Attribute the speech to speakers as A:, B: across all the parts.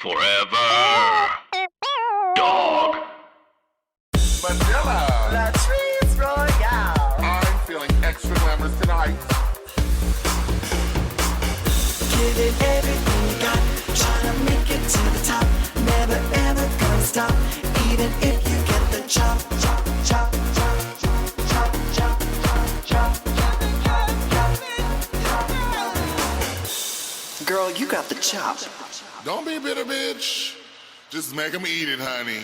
A: Forever. Dog.
B: Manila.
C: Latrice Royale.
B: I'm feeling extra glamorous tonight.
C: Give it everything you got. Try to make it to the top. Never ever gonna stop. Even if you get the chop, chop, chop, chop, chop, chop, chop, chop. Girl, you got the chop.
B: Don't be a bitter bitch. Just make them eat it, honey.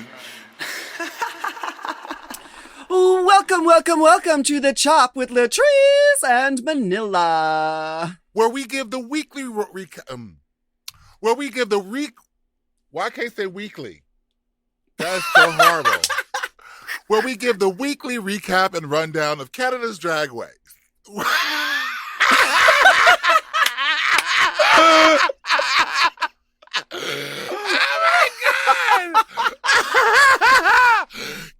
D: Welcome to the Chop with Latrice and Manila.
B: Where we give the weekly why can't I say weekly? That's so horrible. Where we give the weekly recap and rundown of Canada's drag race.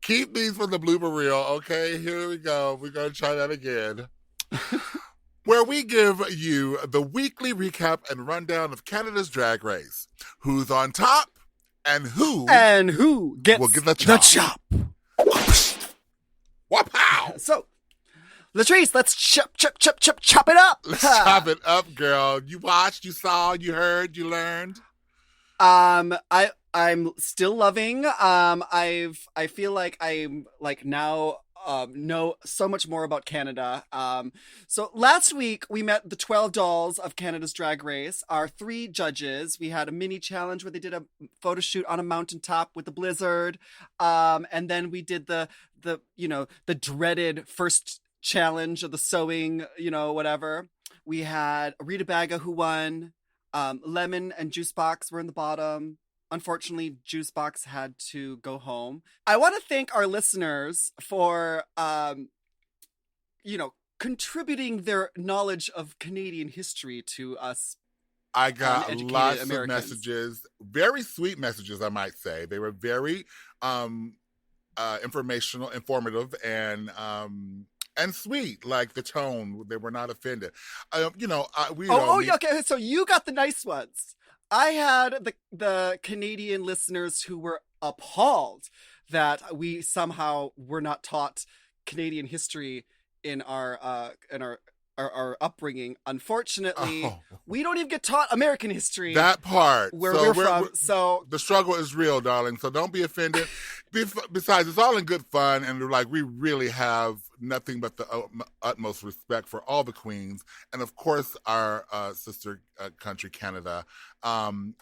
B: Keep these from the blooper reel, okay? Here we go. We're going to try that again. Where we give you the weekly recap and rundown of Canada's drag race. Who's on top and who
D: gets
B: will get the chop. Wow!
D: So, Latrice, let's chop it up.
B: Let's chop it up, girl. You watched, you saw, you heard, you learned.
D: I'm still loving. I feel like I'm like now know so much more about Canada. So last week we met the 12 dolls of Canada's Drag Race, our 3 judges. We had a mini challenge where they did a photo shoot on a mountaintop with a blizzard. And then we did the dreaded first challenge of the sewing, whatever. We had Rita Baga who won. Lemon and Juicebox were in the bottom. Unfortunately, Juicebox had to go home. I want to thank our listeners for, contributing their knowledge of Canadian history to us.
B: I got lots
D: Americans.
B: of messages, very sweet messages, I might say. They were very informational, informative, and sweet, like the tone. They were not offended.
D: Okay. So you got the nice ones. I had the Canadian listeners who were appalled that we somehow were not taught Canadian history in our upbringing. Unfortunately, we don't even get taught American history.
B: That part.
D: Where we're from. So
B: the struggle is real, darling. So don't be offended. Besides, it's all in good fun, and we really have nothing but the utmost respect for all the queens, and of course our sister country, Canada. It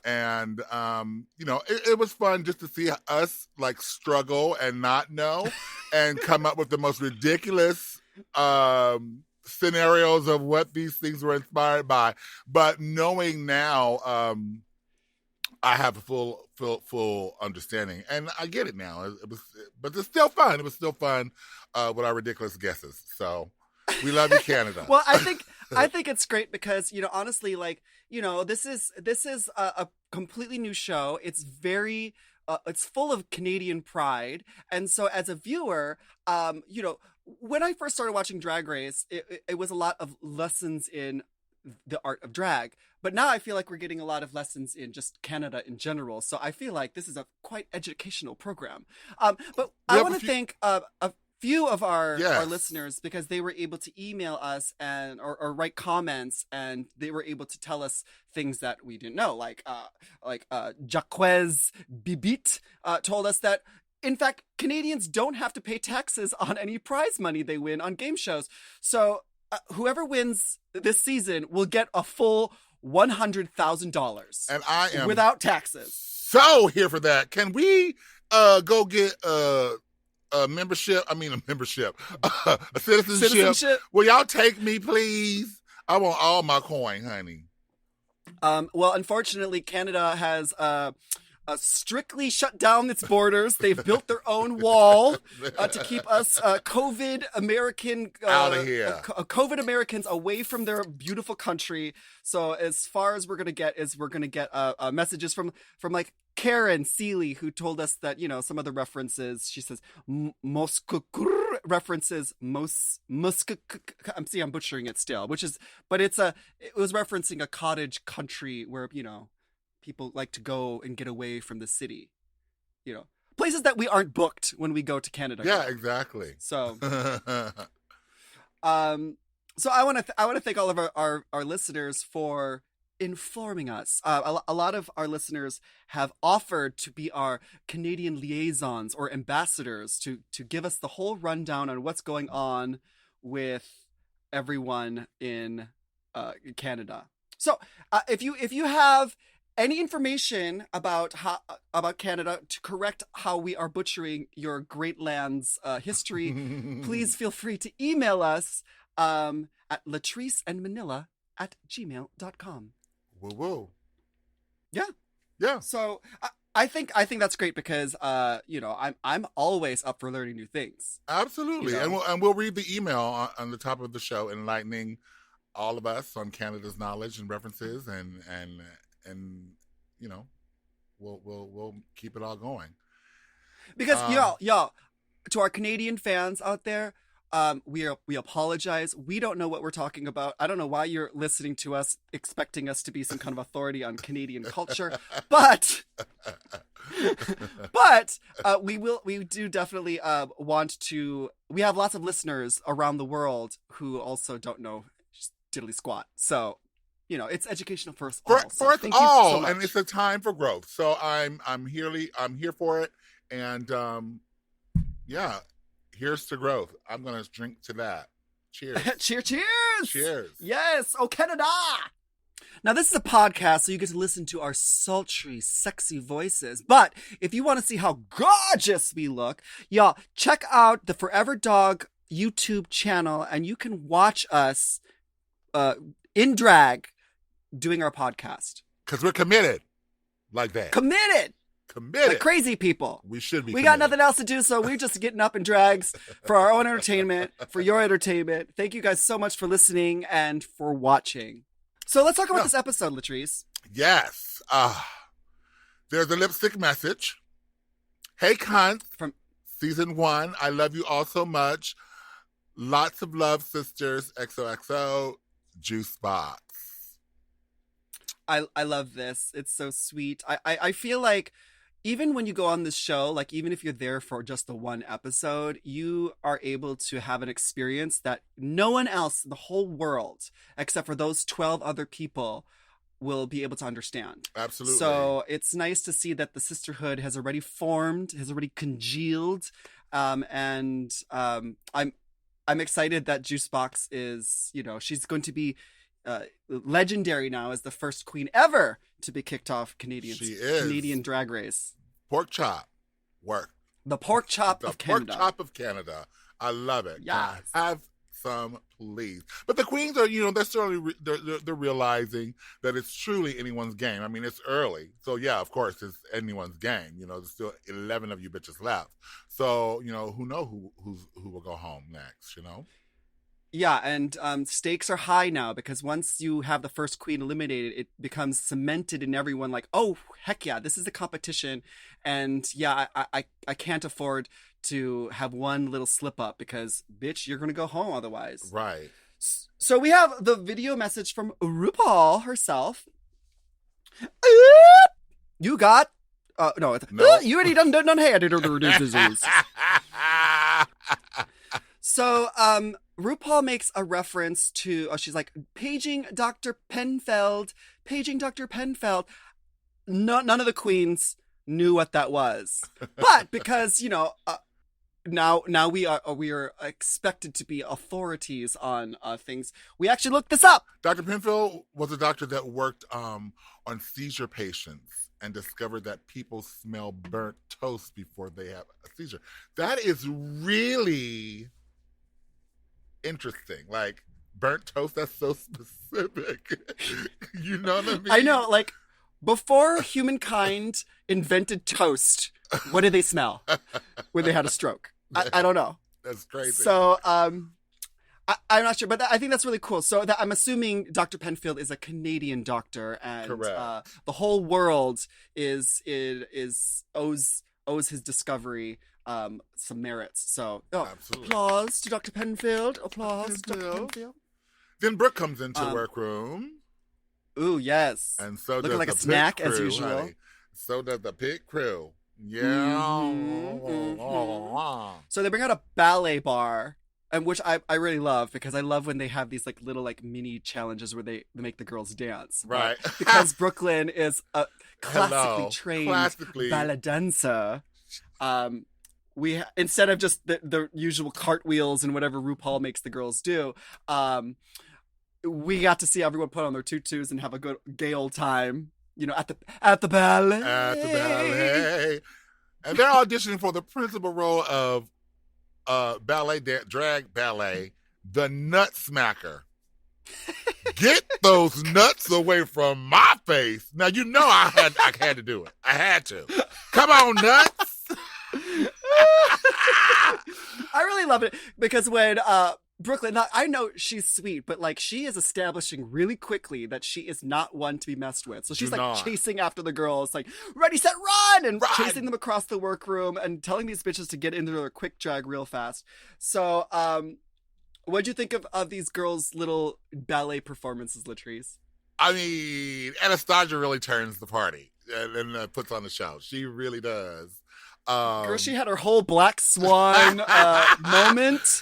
B: was fun just to see us like struggle and not know, and come up with the most ridiculous scenarios of what these things were inspired by. But knowing now, I have a full understanding, and I get it now. But it's still fun. It was still fun with our ridiculous guesses. So we love you, Canada.
D: Well, I think it's great because honestly, this is a completely new show. It's very it's full of Canadian pride, and so as a viewer, when I first started watching Drag Race, it was a lot of lessons in the art of drag. But now I feel like we're getting a lot of lessons in just Canada in general. So I feel like this is a quite educational program. But I want to thank a few of our listeners because they were able to email us or write comments, and they were able to tell us things that we didn't know. Like Jacques Bibit told us that, in fact, Canadians don't have to pay taxes on any prize money they win on game shows. So whoever wins this season will get a full $100,000.
B: And I am
D: without taxes.
B: So here for that. Can we go get a membership? I mean, a citizenship. Will y'all take me, please? I want all my coin, honey.
D: Well, unfortunately, Canada has strictly shut down its borders. They've built their own wall to keep us COVID American
B: out of here.
D: COVID Americans away from their beautiful country. So as far as we're gonna get messages from like Karen Seeley, who told us that some of the references. She says references I'm butchering it still, but it was referencing a cottage country where people like to go and get away from the city. You know, places that we aren't booked when we go to Canada.
B: Yeah, exactly.
D: So, so I want to thank all of our listeners for informing us. A lot of our listeners have offered to be our Canadian liaisons or ambassadors to give us the whole rundown on what's going on with everyone in Canada. So if you have any information about Canada to correct how we are butchering your great land's history, please feel free to email us at latriceandmanila@gmail.com.
B: Woo woo.
D: Yeah.
B: Yeah.
D: So I think that's great because I'm always up for learning new things.
B: Absolutely.
D: You know?
B: And we'll read the email on the top of the show, enlightening all of us on Canada's knowledge and references, and you know, we'll keep it all going.
D: Because y'all, to our Canadian fans out there, we apologize. We don't know what we're talking about. I don't know why you're listening to us expecting us to be some kind of authority on Canadian culture, but we do definitely want to. We have lots of listeners around the world who also don't know diddly squat. So, you know, it's educational for us all.
B: For us all, and it's a time for growth. So I'm here for it, and yeah. Here's to growth. I'm going to drink to that. Cheers.
D: Cheers.
B: Cheers.
D: Yes. Oh, Canada. Now, this is a podcast, so you get to listen to our sultry, sexy voices. But if you want to see how gorgeous we look, y'all, check out the Forever Dog YouTube channel, and you can watch us in drag doing our podcast.
B: Because we're committed like that.
D: Committed. Like crazy people.
B: We should be.
D: We got nothing else to do, so we're just getting up in drags for our own entertainment, for your entertainment. Thank you guys so much for listening and for watching. So let's talk about this episode, Latrice.
B: Yes. There's a lipstick message. Hey, cunt. From season 1. I love you all so much. Lots of love, sisters. XOXO. Juice box.
D: I love this. It's so sweet. I feel like even when you go on this show, like even if you're there for just the one episode, you are able to have an experience that no one else in the whole world, except for those 12 other people, will be able to understand.
B: Absolutely.
D: So it's nice to see that the sisterhood has already formed, has already congealed, and I'm excited that Juicebox is, you know, she's going to be legendary now as the first queen ever to be kicked off Canadian Drag Race.
B: Pork chop. Work.
D: The pork chop of Canada.
B: The pork chop of Canada. I love it.
D: Yes.
B: Have some, please. But the queens are, you know, they're certainly they're realizing that it's truly anyone's game. I mean, it's early, so yeah, of course, it's anyone's game. You know, there's still 11 of you bitches left. So you know, who will go home next? You know.
D: Yeah, and stakes are high now because once you have the first queen eliminated, it becomes cemented in everyone like, oh, heck yeah, this is a competition. And yeah, I can't afford to have one little slip up because, bitch, you're going to go home otherwise.
B: Right.
D: So we have the video message from RuPaul herself. You got... no. You already done had it. So, RuPaul makes a reference to, she's like, paging Dr. Penfeld. None of the queens knew what that was. But because, you know, now we are expected to be authorities on things, we actually looked this up.
B: Dr. Penfeld was a doctor that worked on seizure patients and discovered that people smell burnt toast before they have a seizure. That is really... interesting. Like burnt toast, that's so specific. You know what I mean?
D: I know, like before humankind invented toast, what did they smell when they had a stroke? I don't know.
B: That's crazy.
D: So I'm not sure, but I think that's really cool. So I'm assuming Dr. Penfield is a Canadian doctor, and the whole world owes his discovery some merits. So applause to Dr. Penfield. Applause to Dr. Penfield.
B: Then Brooke comes into the workroom.
D: Ooh, yes.
B: And so
D: Looking
B: does
D: like
B: the
D: a snack
B: pit
D: as
B: crew,
D: usual.
B: honey. So does the pit crew. Yeah.
D: Mhm, mhm. So they bring out a ballet bar, and which I really love because I love when they have these like little like mini challenges where they make the girls dance. But
B: Right.
D: because Brooklyn is a classically
B: Hello.
D: trained
B: Classically.
D: ballet dancer, instead of just the usual cartwheels and whatever RuPaul makes the girls do, we got to see everyone put on their tutus and have a good gay old time. At the ballet.
B: At the ballet. And they're auditioning for the principal role of drag ballet, the Nut Smacker. Get those nuts away from my face. Now you know I had to do it. I had to. Come on, nuts.
D: I really love it because when Brooklyn, I know she's sweet, but like she is establishing really quickly that she is not one to be messed with. So she's chasing after the girls, like ready, set, run, and chasing them across the workroom and telling these bitches to get into their quick drag real fast. So, what'd you think of these girls' little ballet performances, Latrice?
B: I mean, Anastasia really turns the party and puts on the show. She really does.
D: Girl, she had her whole Black Swan moment.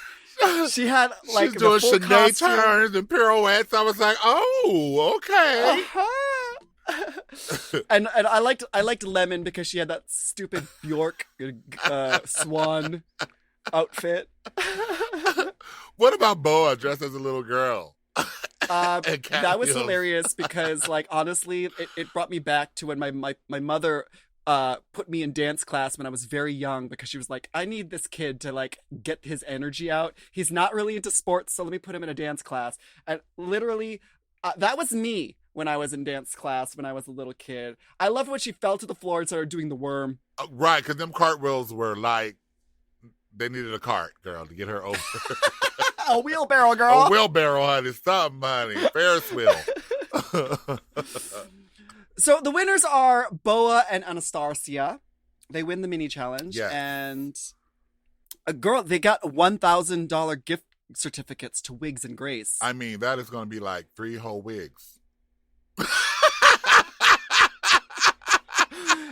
D: She had like
B: she's doing
D: full
B: Sinead
D: costume.
B: turns and pirouettes. I was like, oh, okay.
D: And I liked Lemon because she had that stupid Bjork swan outfit.
B: What about Boa dressed as a little girl?
D: That was hilarious because, like, honestly, it brought me back to when my mother put me in dance class when I was very young because she was like, I need this kid to like get his energy out. He's not really into sports, so let me put him in a dance class. And literally, that was me when I was in dance class when I was a little kid. I loved when she fell to the floor and started doing the worm.
B: Right, because them cartwheels were like, they needed a cart, girl, to get her over.
D: A wheelbarrow, girl.
B: A wheelbarrow, honey. Something, honey. Ferris wheel.
D: So the winners are Boa and Anastasia. They win the mini challenge.
B: Yes.
D: And they got $1,000 gift certificates to Wigs and Grace.
B: I mean, that is going to be like 3 whole wigs.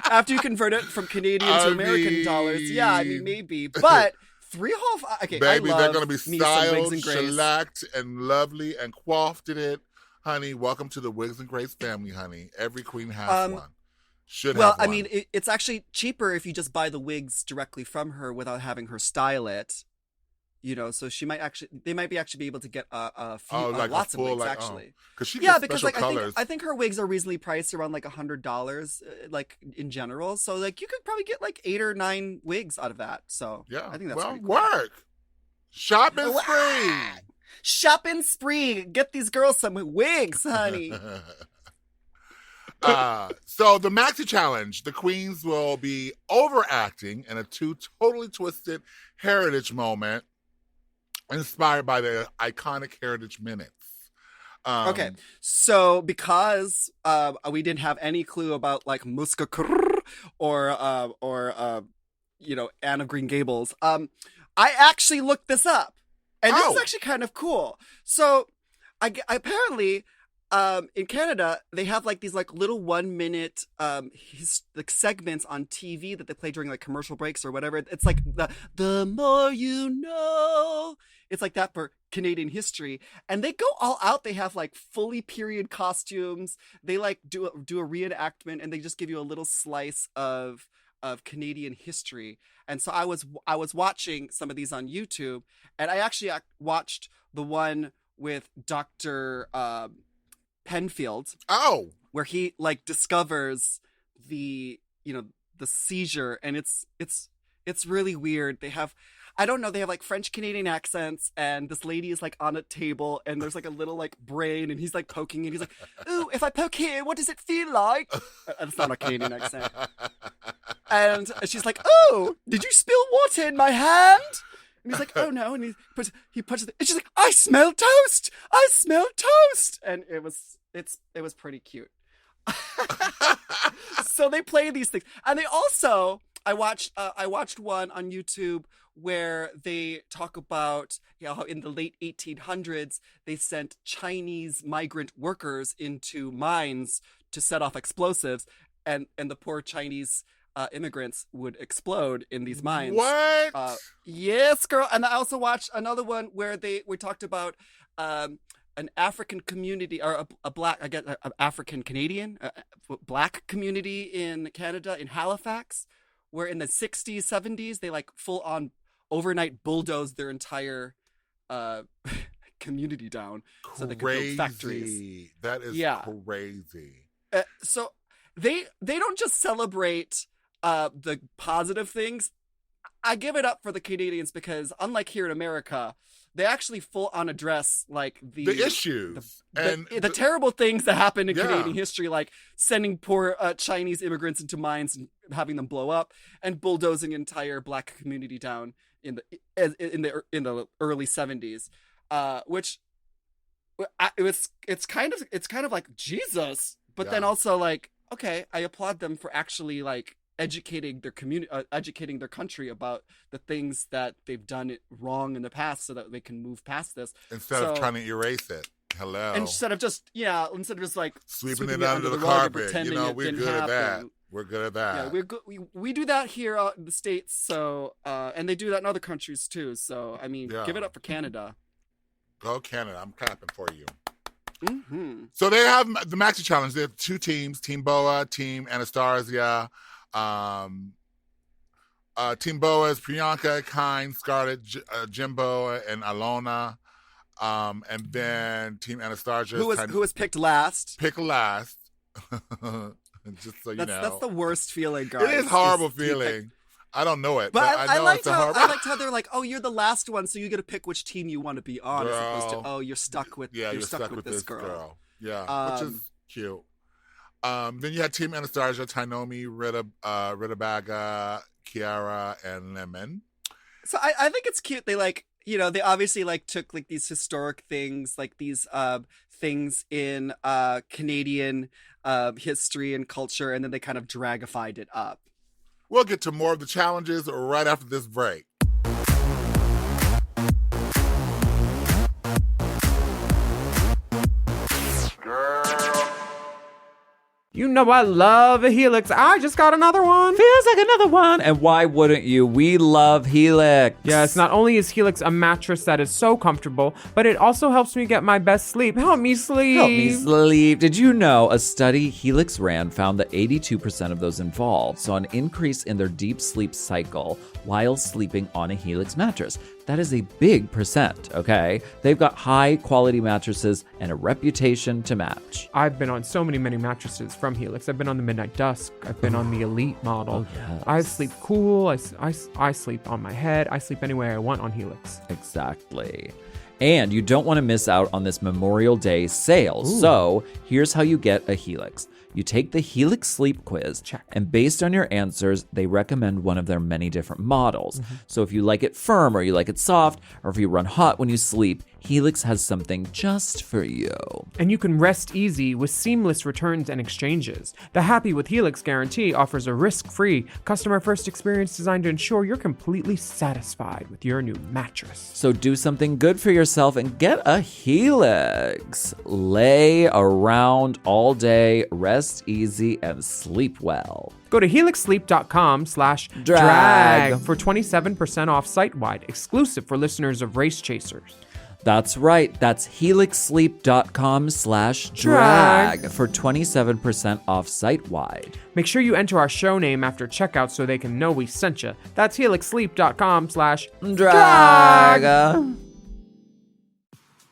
D: After you convert it from Canadian to American dollars. Yeah, I mean, maybe. But 3 whole... Okay,
B: baby,
D: I love
B: they're going to be styled,
D: Wigs and Grace.
B: shellacked, and lovely, and coiffed in it. Honey, welcome to the Wigs and Grace family, honey. Every queen has one. Should have one.
D: I mean, it's actually cheaper if you just buy the wigs directly from her without having her style it. So they might be actually be able to get a few, lots of wigs actually.
B: Because she gets special
D: like
B: colors.
D: I think her wigs are reasonably priced around like $100, like in general. So like you could probably get like 8 or 9 wigs out of that. So
B: yeah,
D: I think that's pretty cool.
B: Work. Shopping spree.
D: Shopping spree. Get these girls some wigs, honey.
B: So the Maxi Challenge, the queens will be overacting in a 2 totally twisted Her-itage moment inspired by the iconic Her-itage minutes.
D: Okay, so because we didn't have any clue about like Muska Krrr or Anne of Green Gables, I actually looked this up, and this is actually kind of cool. So I apparently in Canada they have like these like little 1-minute like segments on TV that they play during like commercial breaks or whatever. It's like the more you know. It's like that for Canadian history, and they go all out. They have like fully period costumes. They like do a reenactment, and they just give you a little slice of Canadian history. And so I was watching some of these on YouTube, and I actually watched the one with Dr. Penfield.
B: Oh,
D: where he like discovers the seizure, and it's really weird. They have like French Canadian accents, and this lady is like on a table, and there's like a little like brain, and he's like poking, and he's like, "Ooh, if I poke here, what does it feel like?" That's not a Canadian accent. And she's like, "Oh, did you spill water in my hand?" And he's like, "Oh no," and he puts it, and she's like, "I smell toast! I smell toast!" And it was pretty cute. So they play these things, and they also I watched one on YouTube where they talk about how in the late 1800s they sent Chinese migrant workers into mines to set off explosives, and the poor Chinese immigrants would explode in these mines.
B: What?
D: Yes, girl. And I also watched another one where we talked about an African community, or a black, I guess, an African Canadian, black community in Canada, in Halifax, where in the 60s, 70s, they like full on overnight bulldozed their entire community down so they could build factories.
B: That is crazy.
D: So they don't just celebrate the positive things. I give it up for the Canadians because unlike here in America, they actually full on address like the
B: issues and
D: the terrible things that happened in Canadian history, like sending poor Chinese immigrants into mines and having them blow up, and bulldozing entire black community down in the early 70s, which it's kind of like Jesus, but then also like, okay, I applaud them for actually like educating their community, educating their country about the things that they've done wrong in the past, so that they can move past this
B: instead of trying to erase it. Hello.
D: Instead of just like
B: sweeping it under the carpet.
D: You
B: know, we're good at that. We're good at that.
D: Yeah, we do that here in the States. So and they do that in other countries too. So I mean, give it up for Canada.
B: Go Canada! I'm clapping for you.
D: Mm-hmm.
B: So they have the Maxi Challenge. They have two teams: Team Boa, Team Anastasia. Team Boa is Priyanka, Kind, Scarlett, Jimbo, and Alona. And then Team Anastasia
D: who was picked last.
B: Picked last. Just so you know.
D: That's the worst feeling, guys.
B: It is horrible feeling. I don't know it.
D: But I liked
B: horrible...
D: I liked how they're like, oh, you're the last one, so you get to pick which team you want to be on,
B: girl.
D: as opposed to, oh, you're stuck with this girl.
B: Yeah, which is cute. Then you had Team Anastasia, Tainomi, Ritabaga, Kiara, and Lemon.
D: So I think it's cute. They like, they obviously like took like these historic things, like these things in Canadian history and culture, and then they kind of dragified it up.
B: We'll get to more of the challenges right after this break.
E: You know I love a Helix. I just got another one.
F: Feels like another one. And why wouldn't you? We love Helix.
E: Yes, not only is Helix a mattress that is so comfortable, but it also helps me get my best sleep. Help me sleep.
F: Help me sleep. Did you know a study Helix ran found that 82% of those involved saw an increase in their deep sleep cycle while sleeping on a Helix mattress? That is a big percent, okay? They've got high quality mattresses and a reputation to match.
E: I've been on so many mattresses from Helix. I've been on the Midnight Dusk. I've been on the Elite model.
F: Oh, yes.
E: I sleep cool. I sleep on my head. I sleep anywhere I want on Helix.
F: Exactly. And you don't want to miss out on this Memorial Day sale. Ooh. So here's how you get a Helix. You take the Helix Sleep Quiz, and based on your answers, they recommend one of their many different models. Mm-hmm. So if you like it firm, or you like it soft, or if you run hot when you sleep, Helix has something just for you.
E: And you can rest easy with seamless returns and exchanges. The Happy with Helix guarantee offers a risk-free, customer-first experience designed to ensure you're completely satisfied with your new mattress.
F: So do something good for yourself and get a Helix. Lay around all day, rest easy, and sleep well.
E: Go to helixsleep.com/drag for 27% off site-wide, exclusive for listeners of Race Chasers.
F: That's right. That's helixsleep.com/drag for 27% off site-wide.
E: Make sure you enter our show name after checkout so they can know we sent you. That's helixsleep.com/drag.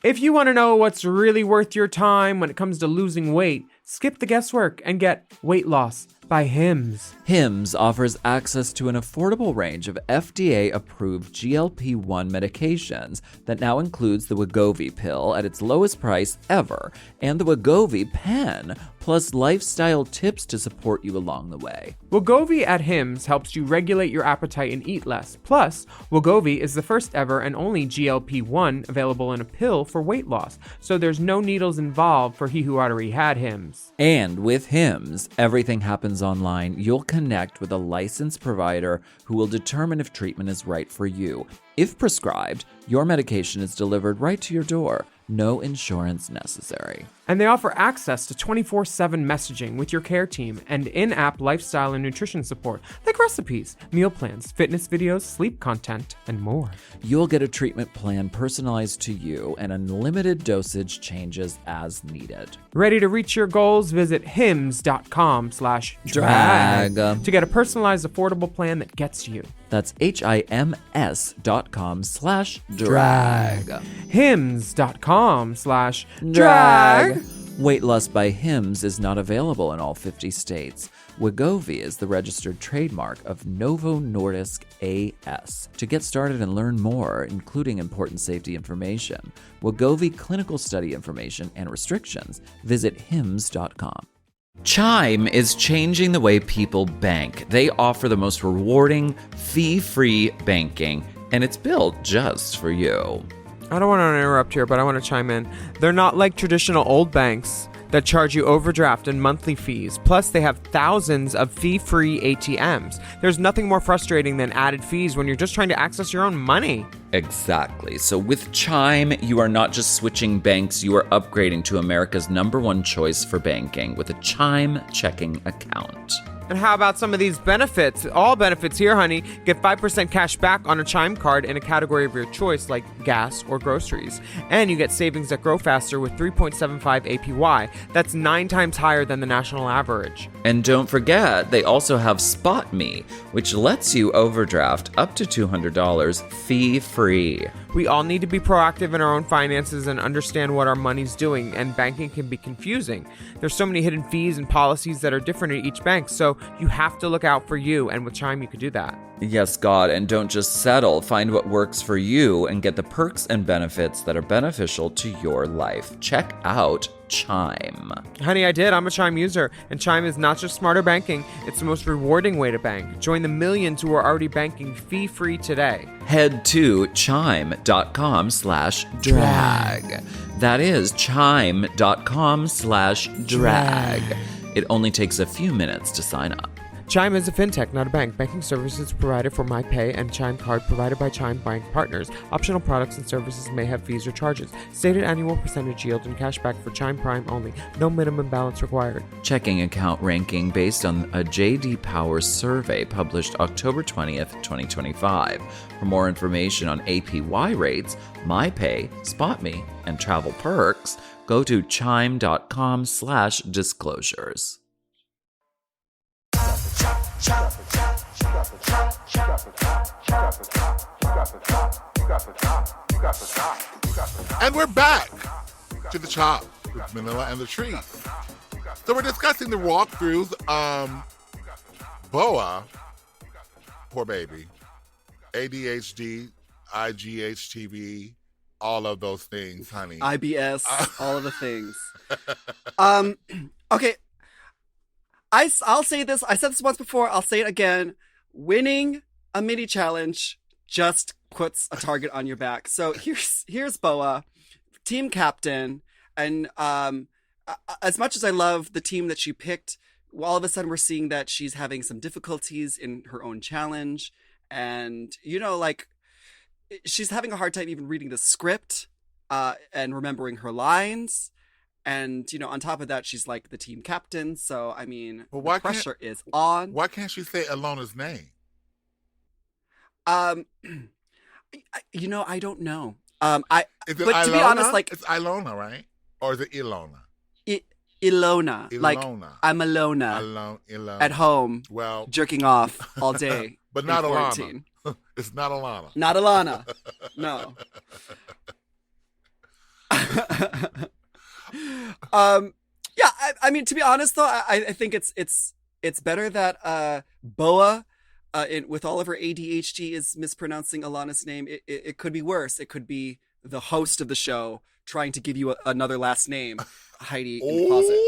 E: If you want to know what's really worth your time when it comes to losing weight, skip the guesswork and get Weight Loss by Hims.
F: Hims offers access to an affordable range of FDA-approved GLP-1 medications that now includes the Wegovy pill at its lowest price ever and the Wegovy pen, plus lifestyle tips to support you along the way.
E: Wegovy at Hims helps you regulate your appetite and eat less. Plus, Wegovy is the first ever and only GLP-1 available in a pill for weight loss, so there's no needles involved for he who already had Hims.
F: And with Hims, everything happens options online, you'll connect with a licensed provider who will determine if treatment is right for you. If prescribed, your medication is delivered right to your door. No insurance necessary.
E: And they offer access to 24/7 messaging with your care team and in-app lifestyle and nutrition support, like recipes, meal plans, fitness videos, sleep content, and more.
F: You'll get a treatment plan personalized to you and unlimited dosage changes as needed.
E: Ready to reach your goals? Visit hims.com/drag to get a personalized, affordable plan that gets you.
F: That's hims.com/drag.
E: hims.com/drag.
F: Weight Loss by Hims is not available in all 50 states. Wegovy is the registered trademark of Novo Nordisk AS. To get started and learn more, including important safety information, Wegovy clinical study information and restrictions, visit hims.com. Chime is changing the way people bank. They offer the most rewarding, fee-free banking, and it's built just for you.
E: I don't want to interrupt here, but I want to chime in. They're not like traditional old banks that charge you overdraft and monthly fees. Plus, they have thousands of fee-free ATMs. There's nothing more frustrating than added fees when you're just trying to access your own money.
F: Exactly. So with Chime, you are not just switching banks, you are upgrading to America's #1 choice for banking with a Chime checking account.
E: And how about some of these benefits? All benefits here, honey. Get 5% cash back on a Chime card in a category of your choice, like gas or groceries. And you get savings that grow faster with 3.75 APY. That's 9 times higher than the national average.
F: And don't forget, they also have Spot Me, which lets you overdraft up to $200 fee-free.
E: We all need to be proactive in our own finances and understand what our money's doing, and banking can be confusing. There's so many hidden fees and policies that are different at each bank, so you have to look out for you, and with Chime you can do that.
F: Yes, God, and don't just settle. Find what works for you and get the perks and benefits that are beneficial to your life. Check out Chime.
E: Honey, I did. I'm a Chime user, and Chime is not just smarter banking, it's the most rewarding way to bank. Join the millions who are already banking fee-free today.
F: Head to chime.com/drag. That is chime.com/drag. It only takes a few minutes to sign up.
E: Chime is a fintech, not a bank. Banking services provided for MyPay and Chime Card provided by Chime Bank Partners. Optional products and services may have fees or charges. Stated annual percentage yield and cashback for Chime Prime only. No minimum balance required.
F: Checking account ranking based on a J.D. Power survey published October 20th, 2025. For more information on APY rates, MyPay, SpotMe, and travel perks, go to chime.com/disclosures.
B: And we're back to the Chop with Manila and Latrice. So we're discussing the walkthroughs. Boa, poor baby, ADHD, IGHTV, all of those things, honey.
D: IBS, all of the things. Okay. I'll say this. I said this once before. I'll say it again. Winning a mini challenge just puts a target on your back. So here's Boa, team captain, and as much as I love the team that she picked, all of a sudden we're seeing that she's having some difficulties in her own challenge, and she's having a hard time even reading the script and remembering her lines. And, on top of that, she's like the team captain. So, I mean, the pressure is on.
B: Why can't she say Alona's name?
D: I don't know.
B: Is it
D: but
B: Ilona?
D: To be honest,
B: it's Ilona, right? Or is it Ilona?
D: Ilona. Like, I'm Alona.
B: Ilona.
D: At home.
B: Well,
D: jerking off all day.
B: But not
D: Alana.
B: It's not Alana.
D: Not Alana. No. Yeah, I mean, to be honest though, I think it's better that Boa with all of her ADHD is mispronouncing Alana's name. It could be worse. It could be the host of the show trying to give you another last name, Heidi, in the closet.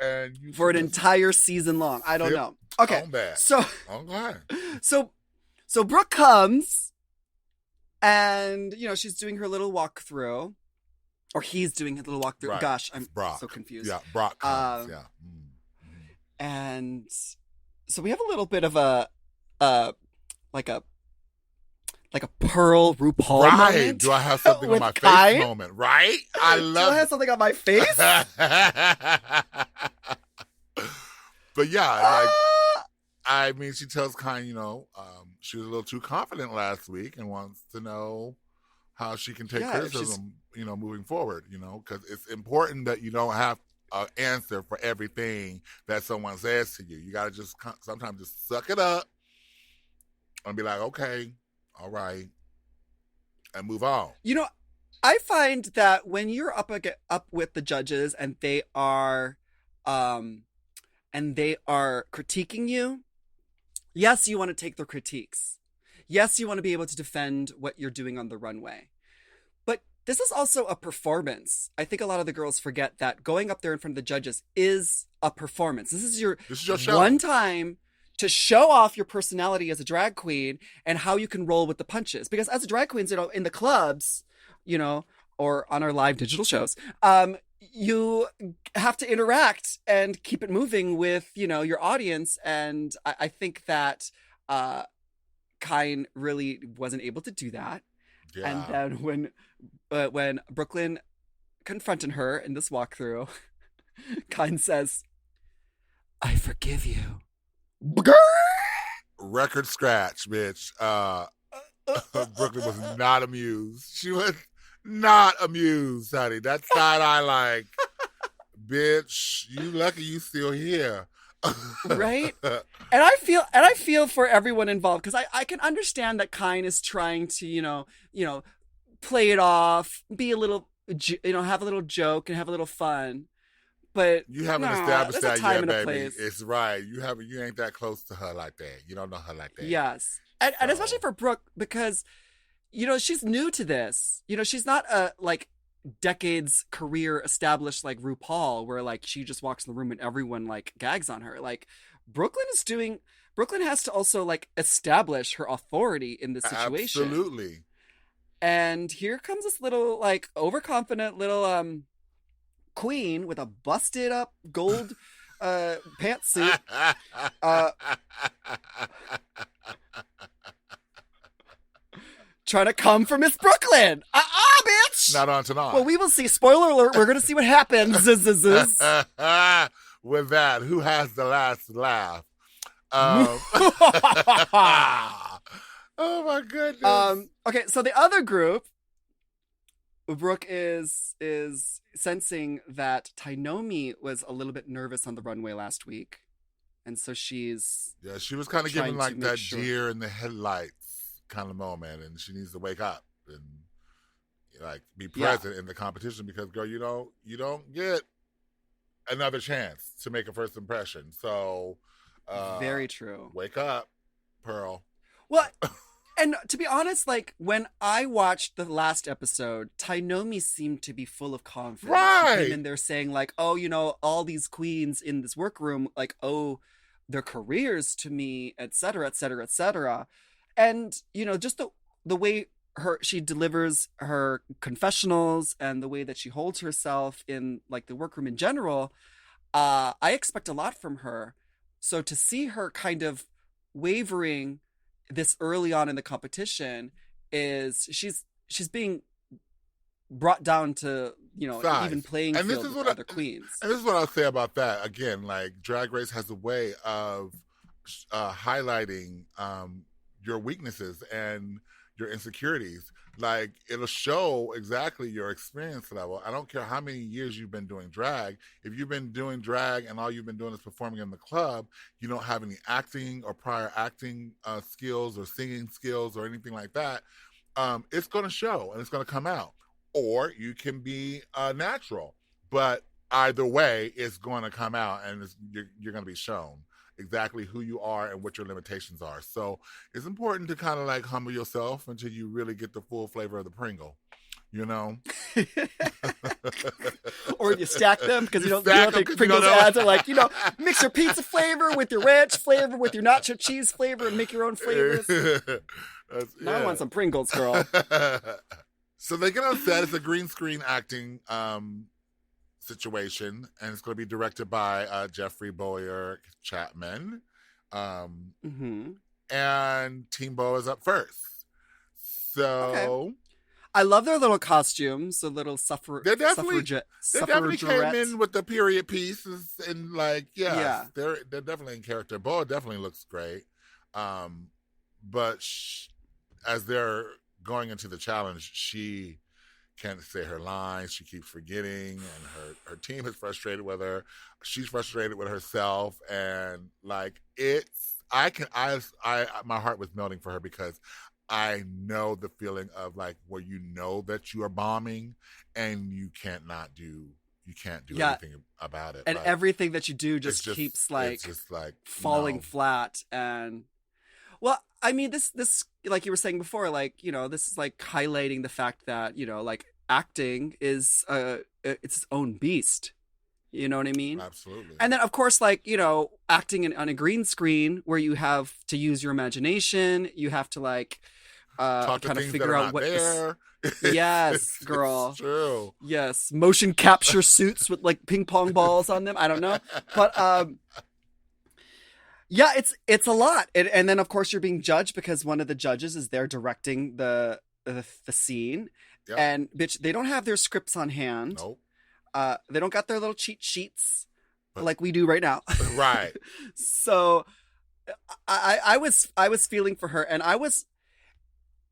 B: And
D: for an entire season long. I don't know. Okay. So Brooke comes and she's doing her little walkthrough. Or he's doing a little walkthrough.
B: Right.
D: Gosh, I'm
B: Brock.
D: so confused.
B: Yeah, Brock comes, yeah.
D: And so we have a little bit of a like a Pearl RuPaul
B: Right.
D: moment.
B: Do I have something on
D: with
B: my
D: Kai.
B: face moment? Right? I
D: Do
B: love
D: I have something on my face?
B: But yeah, like, I mean, she tells Kai, she was a little too confident last week and wants to know how she can take
D: Yeah,
B: criticism, moving forward, because it's important that you don't have an answer for everything that someone says to you. You got to just sometimes just suck it up and be like, okay, all right, and move on.
D: I find that when you're up with the judges and they are critiquing you, yes, you want to take their critiques. Yes, you want to be able to defend what you're doing on the runway. But this is also a performance. I think a lot of the girls forget that going up there in front of the judges is a performance. This is your
B: show.
D: One time to show off your personality as a drag queen and how you can roll with the punches. Because as a drag queens, in the clubs, or on our live digital shows, you have to interact and keep it moving with, your audience. And I think that Kine really wasn't able to do that.
B: Yeah.
D: And then when Brooklyn confronted her in this walkthrough, Kine says, "I forgive you."
B: Record scratch, bitch. Brooklyn was not amused. She was not amused, honey. That side eye, like, bitch, you lucky you still here.
D: Right? And I feel for everyone involved, because I can understand that Kine is trying to, play it off, be a little, have a little joke and have a little fun. But
B: you haven't established that
D: time
B: yet,
D: and a
B: baby.
D: place.
B: It's right. You ain't that close to her like that. You don't know her like that.
D: Yes. And especially for Brooke, because, she's new to this. She's not a, decades career established like RuPaul, where, she just walks in the room and everyone, gags on her. Brooklyn has to also, establish her authority in this situation.
B: Absolutely.
D: And here comes this little, overconfident little, queen with a busted up gold pantsuit trying to come for Miss Brooklyn. Bitch.
B: Not on tonight.
D: Well, we will see. Spoiler alert, we're going to see what happens.
B: With that, who has the last laugh? Oh my goodness.
D: Okay, so the other group, Brooke is sensing that Tainomi was a little bit nervous on the runway last week. And so she was
B: kind of giving that
D: sure.
B: deer in the headlights kind of moment, and she needs to wake up and be present in the competition, because girl, you don't get another chance to make a first impression. So
D: very true.
B: Wake up, Pearl.
D: Well, and to be honest, when I watched the last episode, Tainomi seemed to be full of confidence.
B: Right.
D: She came in there saying all these queens in this workroom, owe their careers to me, et cetera, et cetera, et cetera. And, just the way she delivers her confessionals and the way that she holds herself in the workroom in general, I expect a lot from her. So to see her kind of wavering this early on in the competition is she's being brought down to
B: Size.
D: even playing
B: and
D: field with other queens.
B: And this is what I'll say about that. Again, Drag Race has a way of highlighting your weaknesses and your insecurities. It'll show exactly your experience level. I don't care how many years you've been doing drag. If you've been doing drag and all you've been doing is performing in the club, you don't have any acting or prior acting skills or singing skills or anything like that, it's going to show and it's going to come out. Or you can be natural. But either way, it's going to come out, and you're going to be shown exactly who you are and what your limitations are. So it's important to kind of humble yourself until you really get the full flavor of the Pringle,
D: Or you stack them, because you don't think Pringles ads are mix your pizza flavor with your ranch flavor with your nacho cheese flavor and make your own flavors. Now I want some Pringles, girl.
B: So they get on set. It's a green screen acting situation, and it's going to be directed by Jeffrey Boyer Chapman. And Team Boa is up first. So
D: I love their little costumes, the little
B: they definitely
D: suffragette.
B: came in with the period pieces and like they're definitely in character. Boa definitely looks great, but as they're going into the challenge, she can't say her lines. She keeps forgetting, and her team is frustrated with her. She's frustrated with herself, and like my heart was melting for her because I know the feeling of like where you know that you are bombing and you can't do anything about it,
D: and
B: like,
D: everything that you do just keeps like falling flat. And well, I mean, this like you were saying before, like, you know, this is like highlighting the fact that, you know, like acting is it's its own beast. You know what I mean?
B: Absolutely.
D: And then, of course, like, you know, acting on a green screen where you have to use your imagination, you have to like
B: kind of figure out what there.
D: Yes, girl.
B: It's true.
D: Yes, motion capture suits with like ping pong balls on them. I don't know, but yeah, it's a lot. And then, of course, you're being judged because one of the judges is there directing the scene, and bitch, they don't have their scripts on hand.
B: Nope.
D: They don't got their little cheat sheets like we do right now.
B: Right.
D: So I was feeling for her, and I was,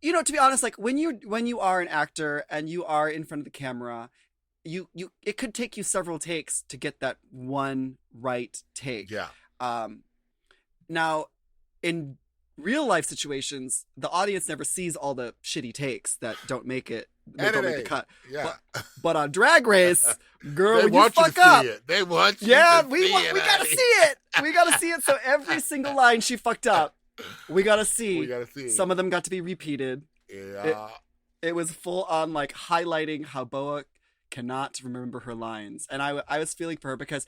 D: you know, to be honest, like when you are an actor and you are in front of the camera, it could take you several takes to get that one right take.
B: Yeah.
D: Now, in real life situations, the audience never sees all the shitty takes that don't make it. They don't make the cut.
B: Yeah.
D: But on Drag Race, girl,
B: they
D: when
B: want
D: you fuck up,
B: they want you
D: yeah,
B: to
D: we
B: see
D: we gotta see it. We gotta see it. So every single line she fucked up, we gotta see.
B: We gotta see.
D: Some of them got to be repeated.
B: Yeah.
D: It was full on like highlighting how Boa cannot remember her lines, and I was feeling for her because,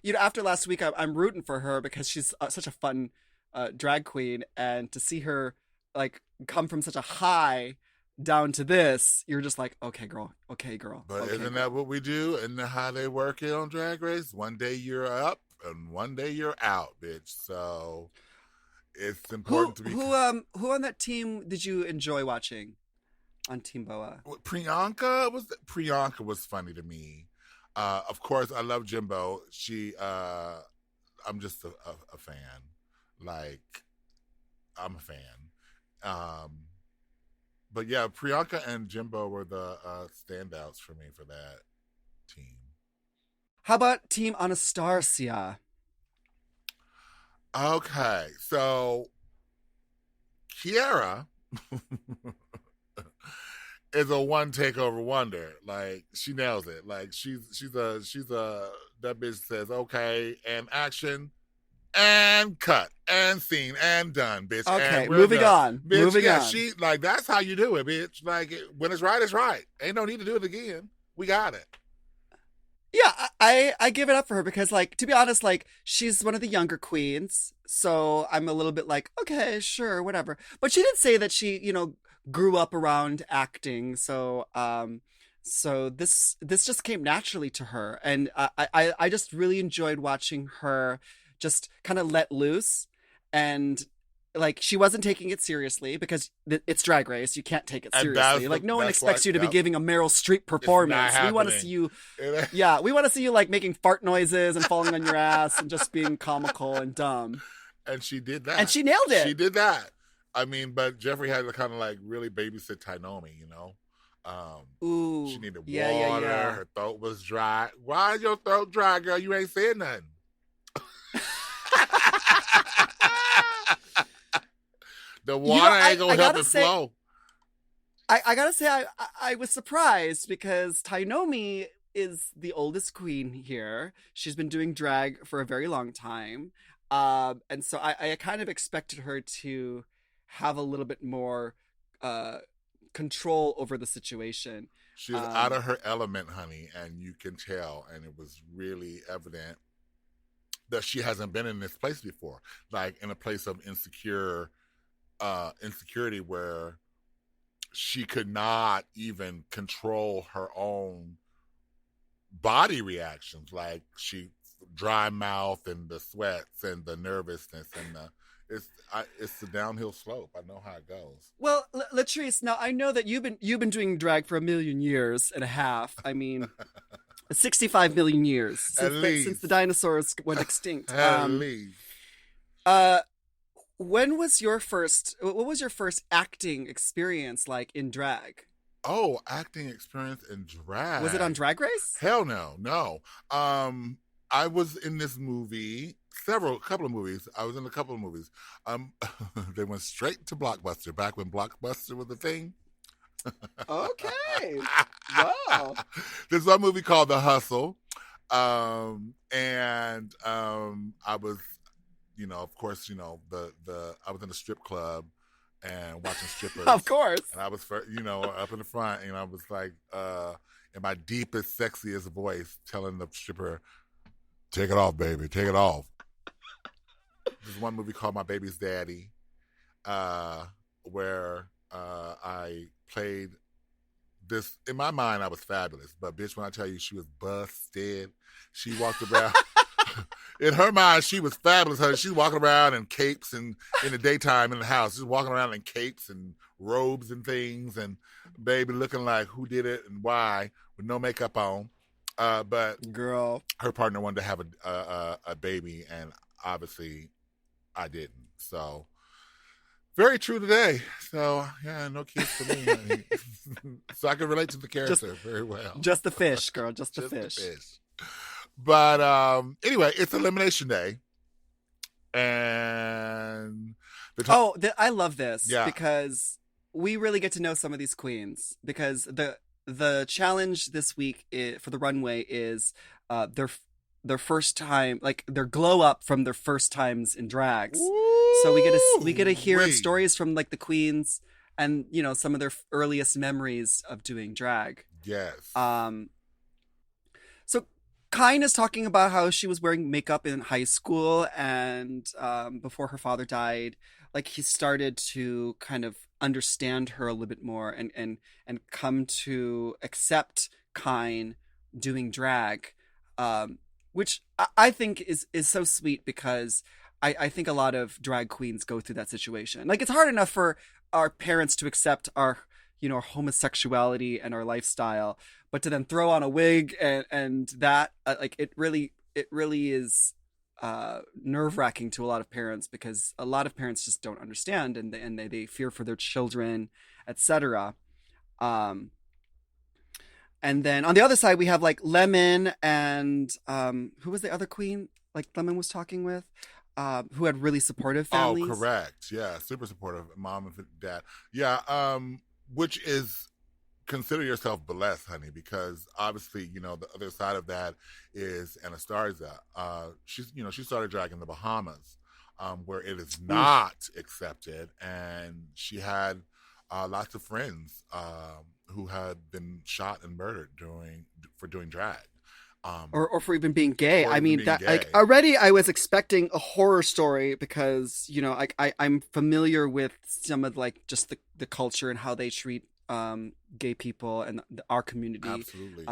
D: you know, after last week, I'm rooting for her because she's such a fun drag queen, and to see her like come from such a high down to this, you're just like, okay, girl.
B: But
D: okay,
B: isn't that what we do? And how they work it on Drag Race? One day you're up, and one day you're out, bitch. So it's important to be.
D: Who on that team did you enjoy watching on Team Boa?
B: Priyanka was funny to me. Of course, I love Jimbo. I'm just a fan. Like, I'm a fan. But yeah, Priyanka and Jimbo were the standouts for me for that team.
D: How about Team Anastasia?
B: Okay, so Kiara is a one takeover wonder. Like, she nails it. Like, she's a that bitch says okay and action and cut and scene and done, bitch.
D: Okay,
B: and we're
D: moving
B: done.
D: on.
B: Bitch,
D: moving on.
B: She like that's how you do it, bitch. Like when it's right, it's right. Ain't no need to do it again. We got it.
D: Yeah, I give it up for her because, like, to be honest, like, she's one of the younger queens, so I'm a little bit like, okay, sure, whatever. But she did say that she, you know, grew up around acting, so this just came naturally to her, and I just really enjoyed watching her just kind of let loose, and like she wasn't taking it seriously because it's Drag Race. You can't take it seriously. Like no one expects you to be giving a Meryl Streep performance. We want to see you, yeah, we want to see you like making fart noises and falling on your ass and just being comical and dumb.
B: And she did that.
D: And she nailed it.
B: She did that. I mean, but Jeffrey had to kind of like really babysit Tainomi, you know.
D: Ooh,
B: she needed water.
D: Yeah.
B: Her throat was dry. Why is your throat dry, girl? You ain't saying nothing. The water ain't gonna help it flow.
D: I gotta say, I was surprised because Tainomi is the oldest queen here. She's been doing drag for a very long time. And so I kind of expected her to have a little bit more control over the situation.
B: She was out of her element, honey, and you can tell. And it was really evident that she hasn't been in this place before, like in a place of insecurity where she could not even control her own body reactions, like she dry mouth and the sweats and the nervousness and it's the downhill slope. I know how it goes.
D: Well, Latrice, now I know that you've been doing drag for 1.5 years. I mean, 65 million years since the dinosaurs went extinct.
B: At least.
D: When was your first? What was your first acting experience like in drag?
B: Oh, acting experience in drag.
D: Was it on Drag Race?
B: Hell no. I was in this movie, couple of movies. I was in a couple of movies. They went straight to Blockbuster back when Blockbuster was a thing.
D: Okay. Wow.
B: There's one movie called The Hustle. I was, of course, I was in a strip club and watching strippers.
D: Of course.
B: And I was, up in the front, and I was like, in my deepest, sexiest voice, telling the stripper, "Take it off, baby, take it off." There's one movie called My Baby's Daddy, where I played this. In my mind, I was fabulous, but bitch, when I tell you she was busted, she walked around. In her mind, she was fabulous. She's walking around in capes and in the daytime in the house, just walking around in capes and robes and things, and baby looking like who did it and why with no makeup on. But
D: girl,
B: her partner wanted to have a baby, and obviously I didn't. So very true today. So yeah, no kids for me. Honey. So I can relate to the character very well.
D: Just the fish, girl. Just the fish.
B: But anyway, it's Elimination Day, and
D: I love this because we really get to know some of these queens, because the challenge this week for the runway is their first time, like their glow up from their first times in drags.
B: Ooh,
D: so we get to hear stories from like the queens and some of their earliest memories of doing drag.
B: Yes.
D: So Kine is talking about how she was wearing makeup in high school, and before her father died, like he started to kind of understand her a little bit more and come to accept Kine doing drag, which I think is so sweet, because I think a lot of drag queens go through that situation. Like, it's hard enough for our parents to accept our our homosexuality and our lifestyle, but to then throw on a wig and that like it really is nerve-wracking to a lot of parents, because a lot of parents just don't understand, and they fear for their children, etc. And then on the other side we have like Lemon and who was the other queen like Lemon was talking with, who had really supportive families.
B: Oh, correct. Yeah, super supportive, mom and dad. Yeah, which is, consider yourself blessed, honey, because obviously, the other side of that is Anastasia. She started drag in the Bahamas, where it is not accepted, and she had lots of friends who had been shot and murdered for doing drag.
D: Or for even being gay. I mean, that gay. Like already I was expecting a horror story, because I'm familiar with some of like just the culture and how they treat gay people and our community.
B: Absolutely.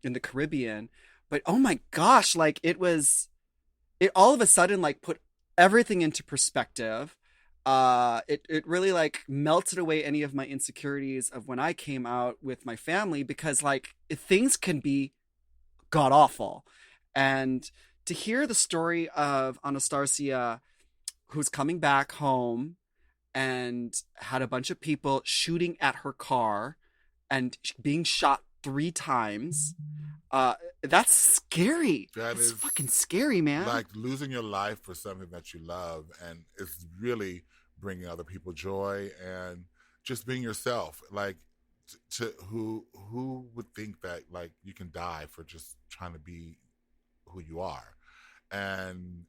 D: In the Caribbean. But oh my gosh, like it all of a sudden like put everything into perspective. It really like melted away any of my insecurities of when I came out with my family, because like things can be god awful. And to hear the story of Anastasia, who's coming back home and had a bunch of people shooting at her car and being shot 3 times, that's scary. It's fucking scary, man.
B: Like losing your life for something that you love, and it's really bringing other people joy and just being yourself. Like, to who would think that like you can die for just trying to be who you are? And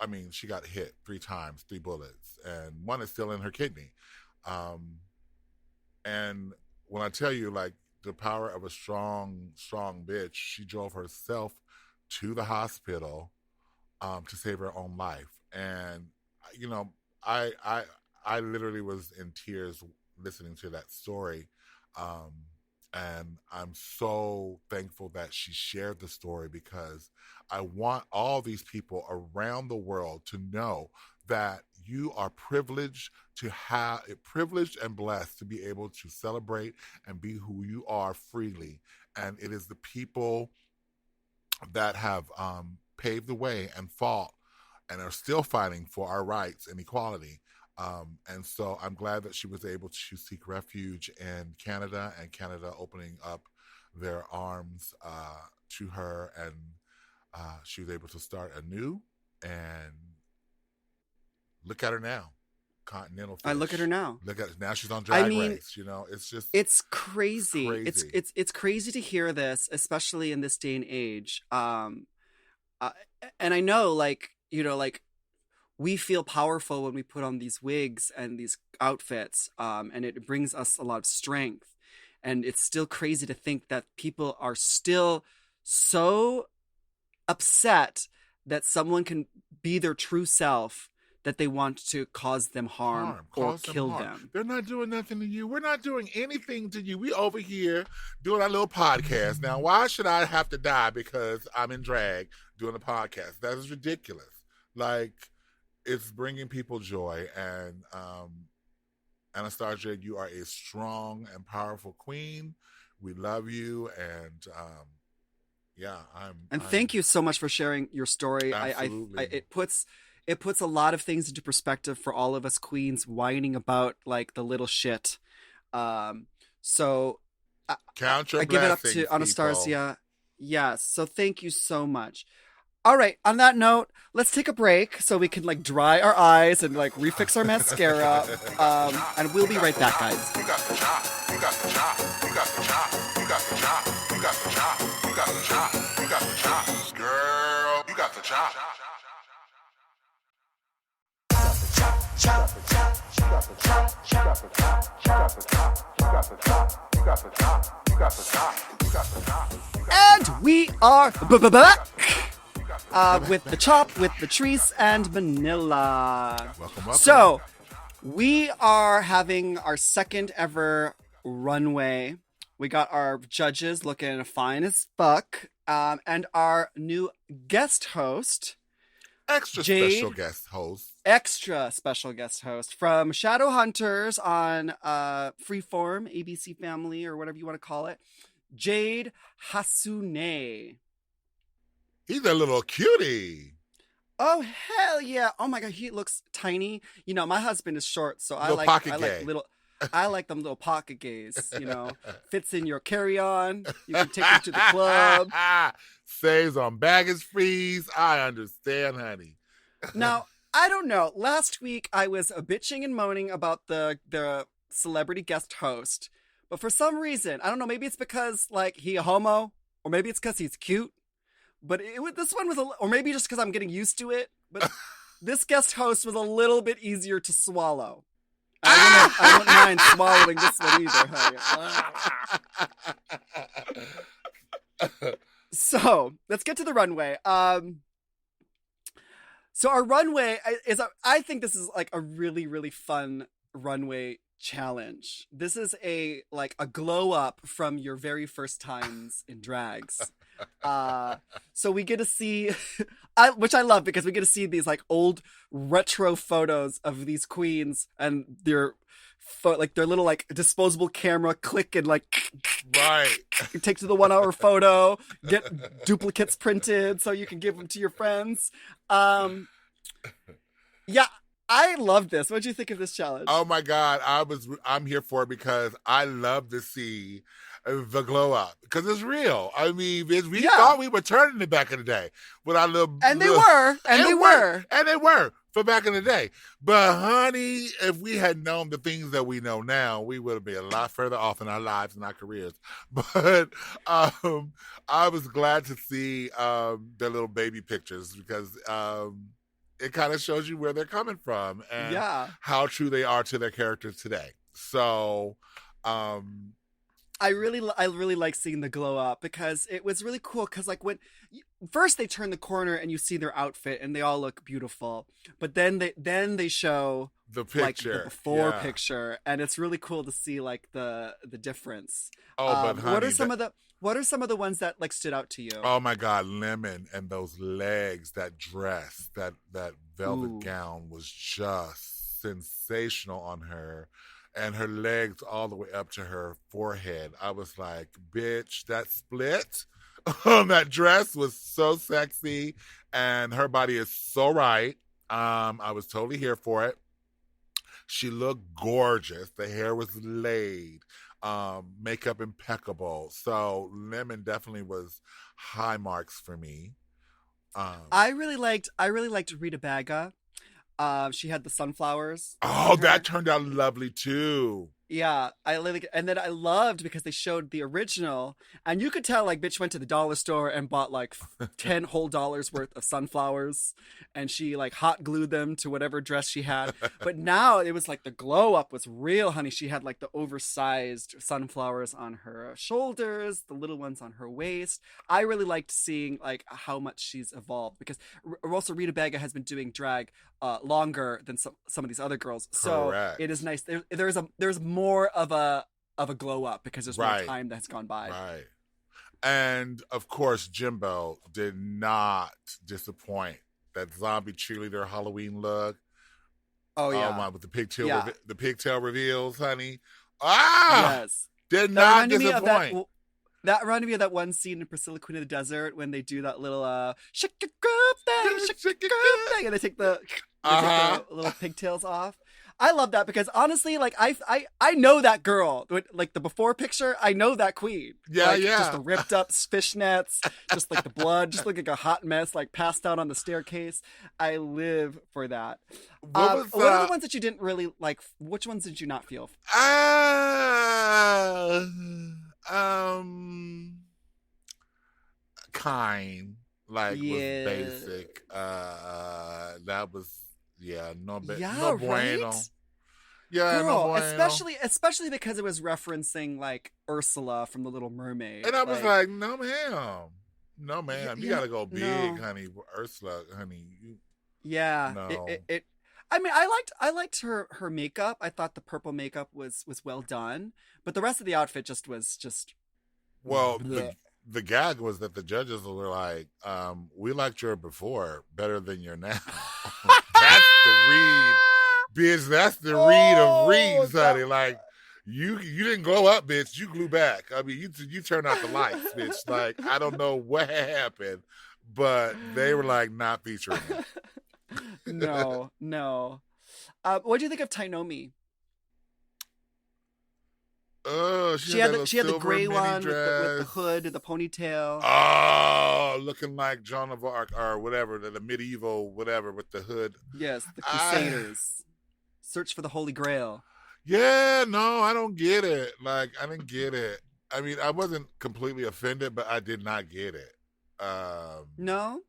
B: I mean, she got hit 3 times, 3 bullets, and 1 is still in her kidney. And when I tell you like the power of a strong bitch, she drove herself to the hospital to save her own life. And I literally was in tears listening to that story. And I'm so thankful that she shared the story, because I want all these people around the world to know that you are privileged and blessed to be able to celebrate and be who you are freely. And it is the people that have paved the way and fought and are still fighting for our rights and equality. And so I'm glad that she was able to seek refuge in Canada, and Canada opening up their arms to her, and she was able to start anew. And look at her now, continental fish.
D: I look at her now.
B: Look at now, she's on Drag
D: mean,
B: Race. You know, it's just
D: It's crazy.
B: crazy.
D: It's crazy to hear this, especially in this day and age. And I know, like, you know, like, we feel powerful when we put on these wigs and these outfits, and it brings us a lot of strength. And it's still crazy to think that people are still so upset that someone can be their true self, that they want to cause them harm or
B: Cause
D: kill
B: harm.
D: them.
B: They're not doing nothing to you. We're not doing anything to you. We over here doing our little podcast. Now, why should I have to die because I'm in drag doing a podcast? That is ridiculous. Like, it's bringing people joy. And Anastasia, you are a strong and powerful queen. We love you. And
D: Thank you so much for sharing your story.
B: Absolutely.
D: It puts a lot of things into perspective for all of us queens whining about, like, the little shit. So
B: Count your
D: I give it up
B: blessings,
D: to
B: people.
D: Anastasia. Yes. So thank you so much. All right. On that note, let's take a break so we can, like, dry our eyes and, like, refix our mascara. And we'll be right back, guys.
B: You got the chop. You got the chop. You got the chop. You got the chop. You got the chop. You got the chop. You got the chop. Girl, you got the chop.
D: And we are back with the chop with Latrice and Manila.
B: Welcome.
D: So we are having our second ever runway. We got our judges looking fine as fuck, and our new guest host,
B: Extra
D: Jade.
B: special guest host.
D: Extra special guest host from Shadowhunters on Freeform, ABC Family, or whatever you want to call it, Jade Hasune.
B: He's a little cutie.
D: Oh, hell yeah. Oh my God, he looks tiny. You know, my husband is short, so I
B: Little pocket
D: like
B: gay.
D: little I like them little pocket gays, you know. Fits in your carry-on. You can take them to the club.
B: Saves on baggage fees. I understand, honey.
D: Now, I don't know. Last week I was bitching and moaning about the celebrity guest host, but for some reason, I don't know, maybe it's because, like, he a homo, or maybe it's because he's cute, but this one was or maybe just because I'm getting used to it, but this guest host was a little bit easier to swallow. I wouldn't mind swallowing this one either, honey. So, let's get to the runway. So our runway I think this is, like, a really, really fun runway challenge. This is a glow up from your very first times in drags. So we get to see, which I love, because we get to see these, like, old retro photos of these queens and their little, like, disposable camera click and, like,
B: Right.
D: take to the 1 hour photo, get duplicates printed so you can give them to your friends. Yeah, I love this. What do you think of this challenge?
B: Oh my God, I'm here for it, because I love to see the glow up, because it's real. I mean, we thought we were turning it back in the day with our little,
D: and they
B: little,
D: were, and they were
B: for back in the day. But honey, if we had known the things that we know now, we would have been a lot further off in our lives and our careers. But I was glad to see their little baby pictures, because it kind of shows you where they're coming from and how true they are to their characters today. So
D: I really like seeing the glow up because it was really cool. Because like first they turn the corner and you see their outfit and they all look beautiful, but then they show
B: The picture,
D: like the before
B: yeah.
D: picture, and it's really cool to see like the difference.
B: Oh, but honey,
D: what are some of the ones that like stood out to you?
B: oh my God, Lemon and those legs, that dress, that velvet
D: Ooh.
B: gown was just sensational on her, and her legs all the way up to her forehead. I was like, bitch, that split on that dress was so sexy, and her body is so right. I was totally here for it. She looked gorgeous. The hair was laid. Makeup impeccable. So Lemon definitely was high marks for me.
D: I really liked Rita Baga. She had the sunflowers.
B: Oh,
D: on her.
B: that turned out lovely too.
D: Yeah, I like, and then I loved because they showed the original, and you could tell like bitch went to the dollar store and bought like $10 worth of sunflowers, and she like hot glued them to whatever dress she had. But now it was like the glow up was real, honey. She had like the oversized sunflowers on her shoulders, the little ones on her waist. I really liked seeing like how much she's evolved because also Rita Baga has been doing drag longer than some of these other girls. So
B: Correct.
D: it is nice. There's more of a glow up because there's
B: Right.
D: more time that's gone by.
B: Right. And of course, Jimbo did not disappoint. That zombie cheerleader Halloween look.
D: Oh yeah.
B: Oh my, with the pigtail,
D: Yeah.
B: the pigtail reveals, honey. Ah,
D: Yes.
B: did
D: That
B: not
D: reminded me of
B: disappoint.
D: that reminded me of that one scene in Priscilla Queen of the Desert when they do that little shake your groove thing, shake your groove thing, and they take the little pigtails off. I love that because honestly, like I know that girl. Like the before picture, I know that queen.
B: Yeah,
D: like,
B: yeah.
D: Just the ripped up fishnets, just like the blood, just looking like a hot mess, like passed out on the staircase. I live for that.
B: What was
D: What are the ones that you didn't really like? Which ones did you not feel?
B: Kind, like,
D: Yeah.
B: was basic. That was, yeah, no
D: Yeah,
B: bueno.
D: right?
B: Yeah, no
D: Girl,
B: bueno.
D: especially because it was referencing like Ursula from The Little Mermaid.
B: And I was like, no, ma'am. No, ma'am. You
D: yeah,
B: gotta go big,
D: no.
B: honey. Ursula, honey.
D: yeah,
B: No.
D: it I mean, I liked her makeup. I thought the purple makeup was well done, but the rest of the outfit just was
B: Well,
D: bleh.
B: the gag was that the judges were like, we liked your before better than your now. That's the read. Bitch, that's the read of reads, honey. Like, you didn't glow up, bitch. You glue back. I mean, you turned out the lights, bitch. Like, I don't know what happened, but they were like not featuring it.
D: No. What do you think of Tainomi?
B: Oh,
D: She had the
B: silver
D: gray
B: mini
D: one with the
B: dress.
D: hood, the ponytail.
B: Oh, looking like Joan of Arc or whatever, the medieval whatever with the hood.
D: Yes, the Crusaders. Search for the Holy Grail.
B: Yeah, no, I don't get it. Like, I didn't get it. I mean, I wasn't completely offended, but I did not get it.
D: No?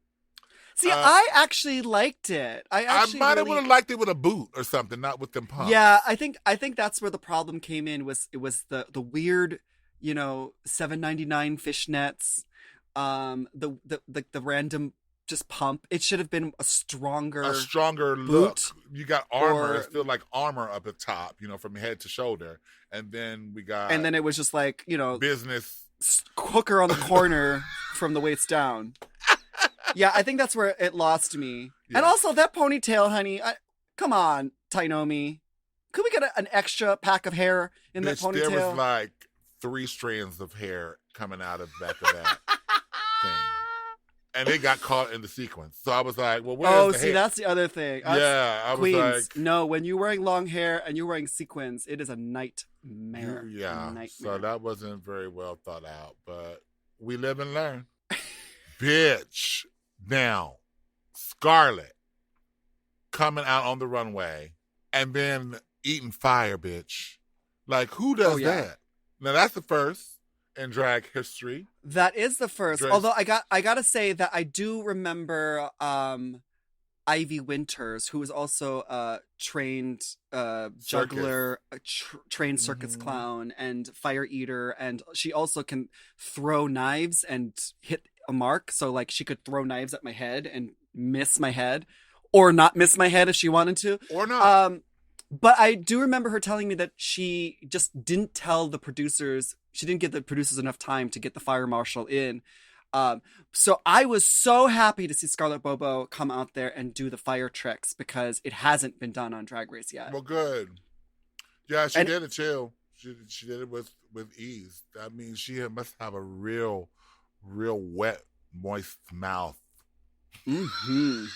D: See, I actually liked it. I
B: might have
D: really...
B: would have liked it with a boot or something, not with them pumps.
D: Yeah, I think that's where the problem came in. It was the weird, $7.99 fishnets, the random just pump. It should have been a stronger
B: look.
D: boot,
B: You got armor.
D: or-
B: It feel like armor up at top, from head to shoulder, and then we got
D: and then it was just like
B: business.
D: hooker on the corner from the waist down. Yeah, I think that's where it lost me.
B: Yeah.
D: And also that ponytail, honey. Come on, Tainomi. Could we get an extra pack of hair in that
B: Bitch,
D: ponytail?
B: there was like 3 strands of hair coming out of the back of that thing. And it got caught in the sequence. So I was like, well, where's the hair?
D: That's the other thing.
B: Yeah, I was
D: Queens,
B: like...
D: no, when you're wearing long hair and you're wearing sequins, it is a nightmare.
B: Yeah,
D: Nightmare.
B: so that wasn't very well thought out, but we live and learn. Bitch. Now, Scarlett coming out on the runway and then eating fire, bitch. Like, who does that? Now, that's the first in drag history.
D: That is the first.
B: Dress.
D: Although I gotta say that I do remember Ivy Winters, who is also a trained juggler, a trained circus clown, and fire eater, and she also can throw knives and hit a mark. So like she could throw knives at my head and miss my head, or not miss my head if she wanted to,
B: or not.
D: But I do remember her telling me that she just didn't tell the producers. She didn't give the producers enough time to get the fire marshal in. So I was so happy to see Scarlett Bobo come out there and do the fire tricks because it hasn't been done on Drag Race yet.
B: Well, good. Yeah, she did it too. She did it with ease. That means she must have a real wet, moist mouth.
D: Yes,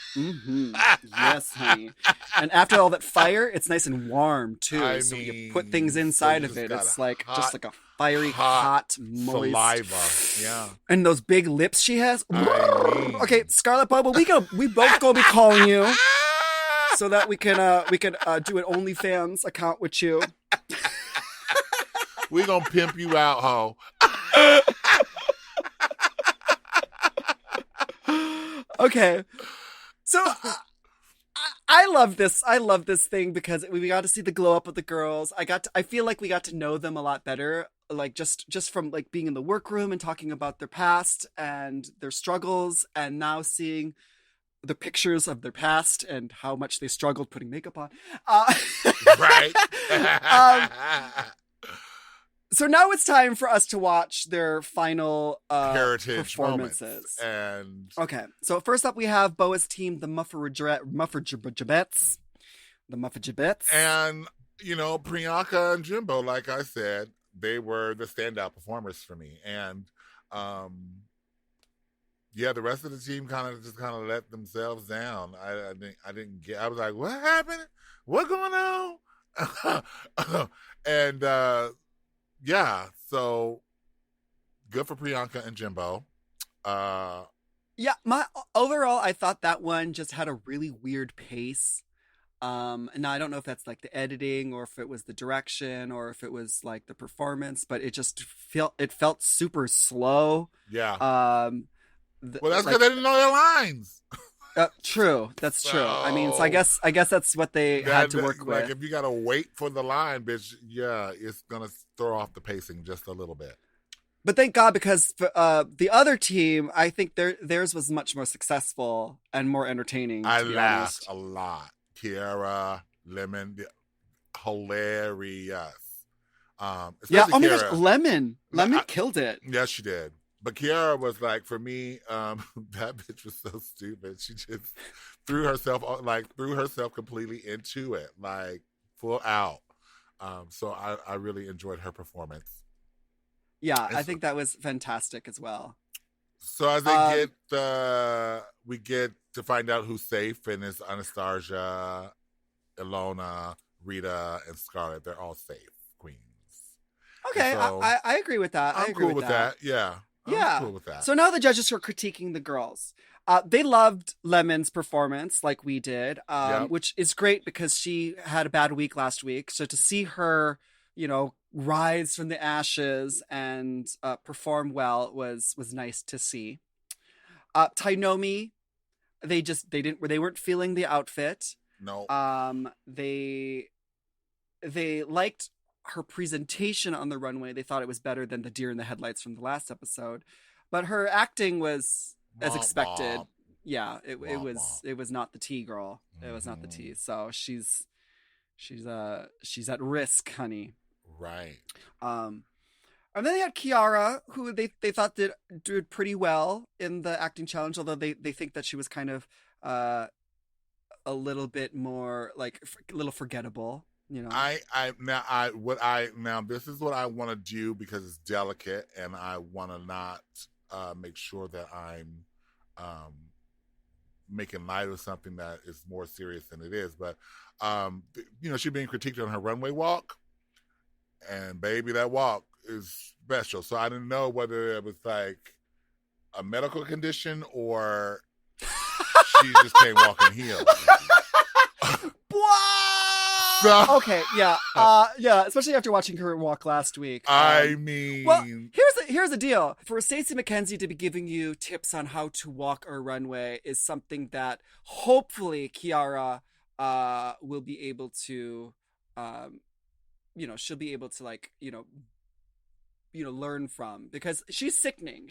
D: honey. And after all that fire, it's nice and warm too. So when you put things inside of it, it's like just like a fiery, hot, moist
B: saliva. Yeah.
D: And those big lips she has. Okay, Scarlett Bobo, we both gonna be calling you so that we can do an OnlyFans account with you.
B: We gonna pimp you out, ho.
D: Okay, so I love this. I love this thing because we got to see the glow up of the girls. I feel like we got to know them a lot better, like just from like being in the workroom and talking about their past and their struggles, and now seeing the pictures of their past and how much they struggled putting makeup on.
B: Right.
D: So now it's time for us to watch their final
B: Her-itage
D: performances.
B: Moments. And
D: okay, so first up we have Boa's team, the Muffajabettes.
B: And, Priyanka and Jimbo, like I said, they were the standout performers for me. And, the rest of the team kind of let themselves down. I didn't get, I was like, what happened? What going on? And, so good for Priyanka and Jimbo.
D: Overall, I thought that one just had a really weird pace. And now I don't know if that's like the editing or if it was the direction or if it was like the performance, but it just felt super slow.
B: Yeah. Well, that's because they didn't know their lines.
D: True. That's true. I mean, so I guess that's what they had to work with.
B: Like if you gotta wait for the line, bitch, it's gonna throw off the pacing just a little bit.
D: But thank God, because the other team, I think theirs was much more successful and more entertaining.
B: I laughed a lot. Kiara, Lemon, hilarious.
D: Oh my
B: Kiara.
D: gosh, Lemon killed it.
B: Yes, she did. But Kiara was like, for me, that bitch was so stupid. She just threw herself completely into it, like full out. So I really enjoyed her performance.
D: Yeah, I think that was fantastic as well.
B: So as we get to find out who's safe, and it's Anastasia, Ilona, Rita, and Scarlett. They're all safe queens.
D: Okay, so, I agree with that.
B: I'm cool with that. Yeah. I'm cool with that.
D: So now the judges are critiquing the girls. They loved Lemon's performance like we did, which is great because she had a bad week last week. So to see her, rise from the ashes and perform well was nice to see. Tainomi, they weren't feeling the outfit.
B: No.
D: They liked her presentation on the runway. They thought it was better than the deer in the headlights from the last episode, but her acting was as expected. Yeah, it was not the tea, girl. It was not the tea. So she's at risk, honey.
B: Right.
D: And then they had Kiara, who they thought did pretty well in the acting challenge, although they think that she was kind of a little bit more like a little forgettable.
B: Now this is what I want to do because it's delicate, and I want to not make sure that I'm making light of something that is more serious than it is. But she's being critiqued on her runway walk, and baby, that walk is special. So I didn't know whether it was like a medical condition or she just can't walk in heels.
D: Okay, yeah, especially after watching her walk last week.
B: I mean,
D: well, here's the deal. For Stacey McKenzie to be giving you tips on how to walk a runway is something that hopefully Kiara will be able to, she'll be able to learn from, because she's sickening.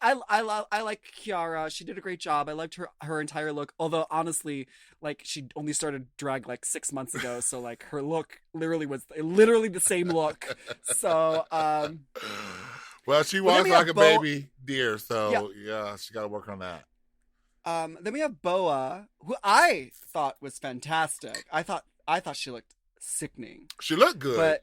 D: I like Kiara. She did a great job. I liked her entire look. Although honestly, like, she only started drag like 6 months ago, so like her look literally was the same look. So
B: well, she was like a baby deer, so yeah, she got to work on that.
D: Then we have Boa, who I thought was fantastic. I thought she looked sickening.
B: She looked good,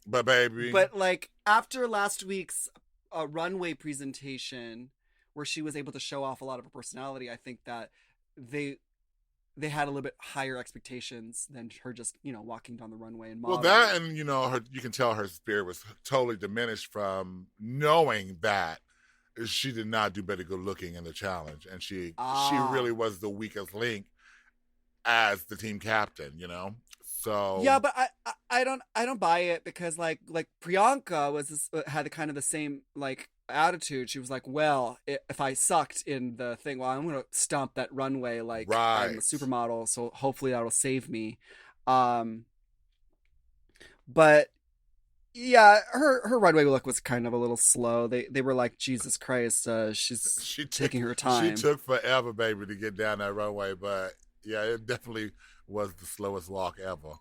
B: but baby.
D: But like after last week's runway presentation, where she was able to show off a lot of her personality, I think that they had a little bit higher expectations than her just walking down the runway and modeling.
B: Well, that and you can tell her spirit was totally diminished from knowing that she did not do better good looking in the challenge, and she really was the weakest link as the team captain. So
D: yeah, but I don't buy it, because like Priyanka had kind of the same like attitude. She was like, well, if I sucked in the thing, well, I'm gonna stomp that runway like I'm a supermodel, so hopefully that'll save me. But yeah, her runway look was kind of a little slow. They were like, Jesus Christ, she's taking her time.
B: She took forever, baby, to get down that runway, but yeah, it definitely was the slowest walk ever.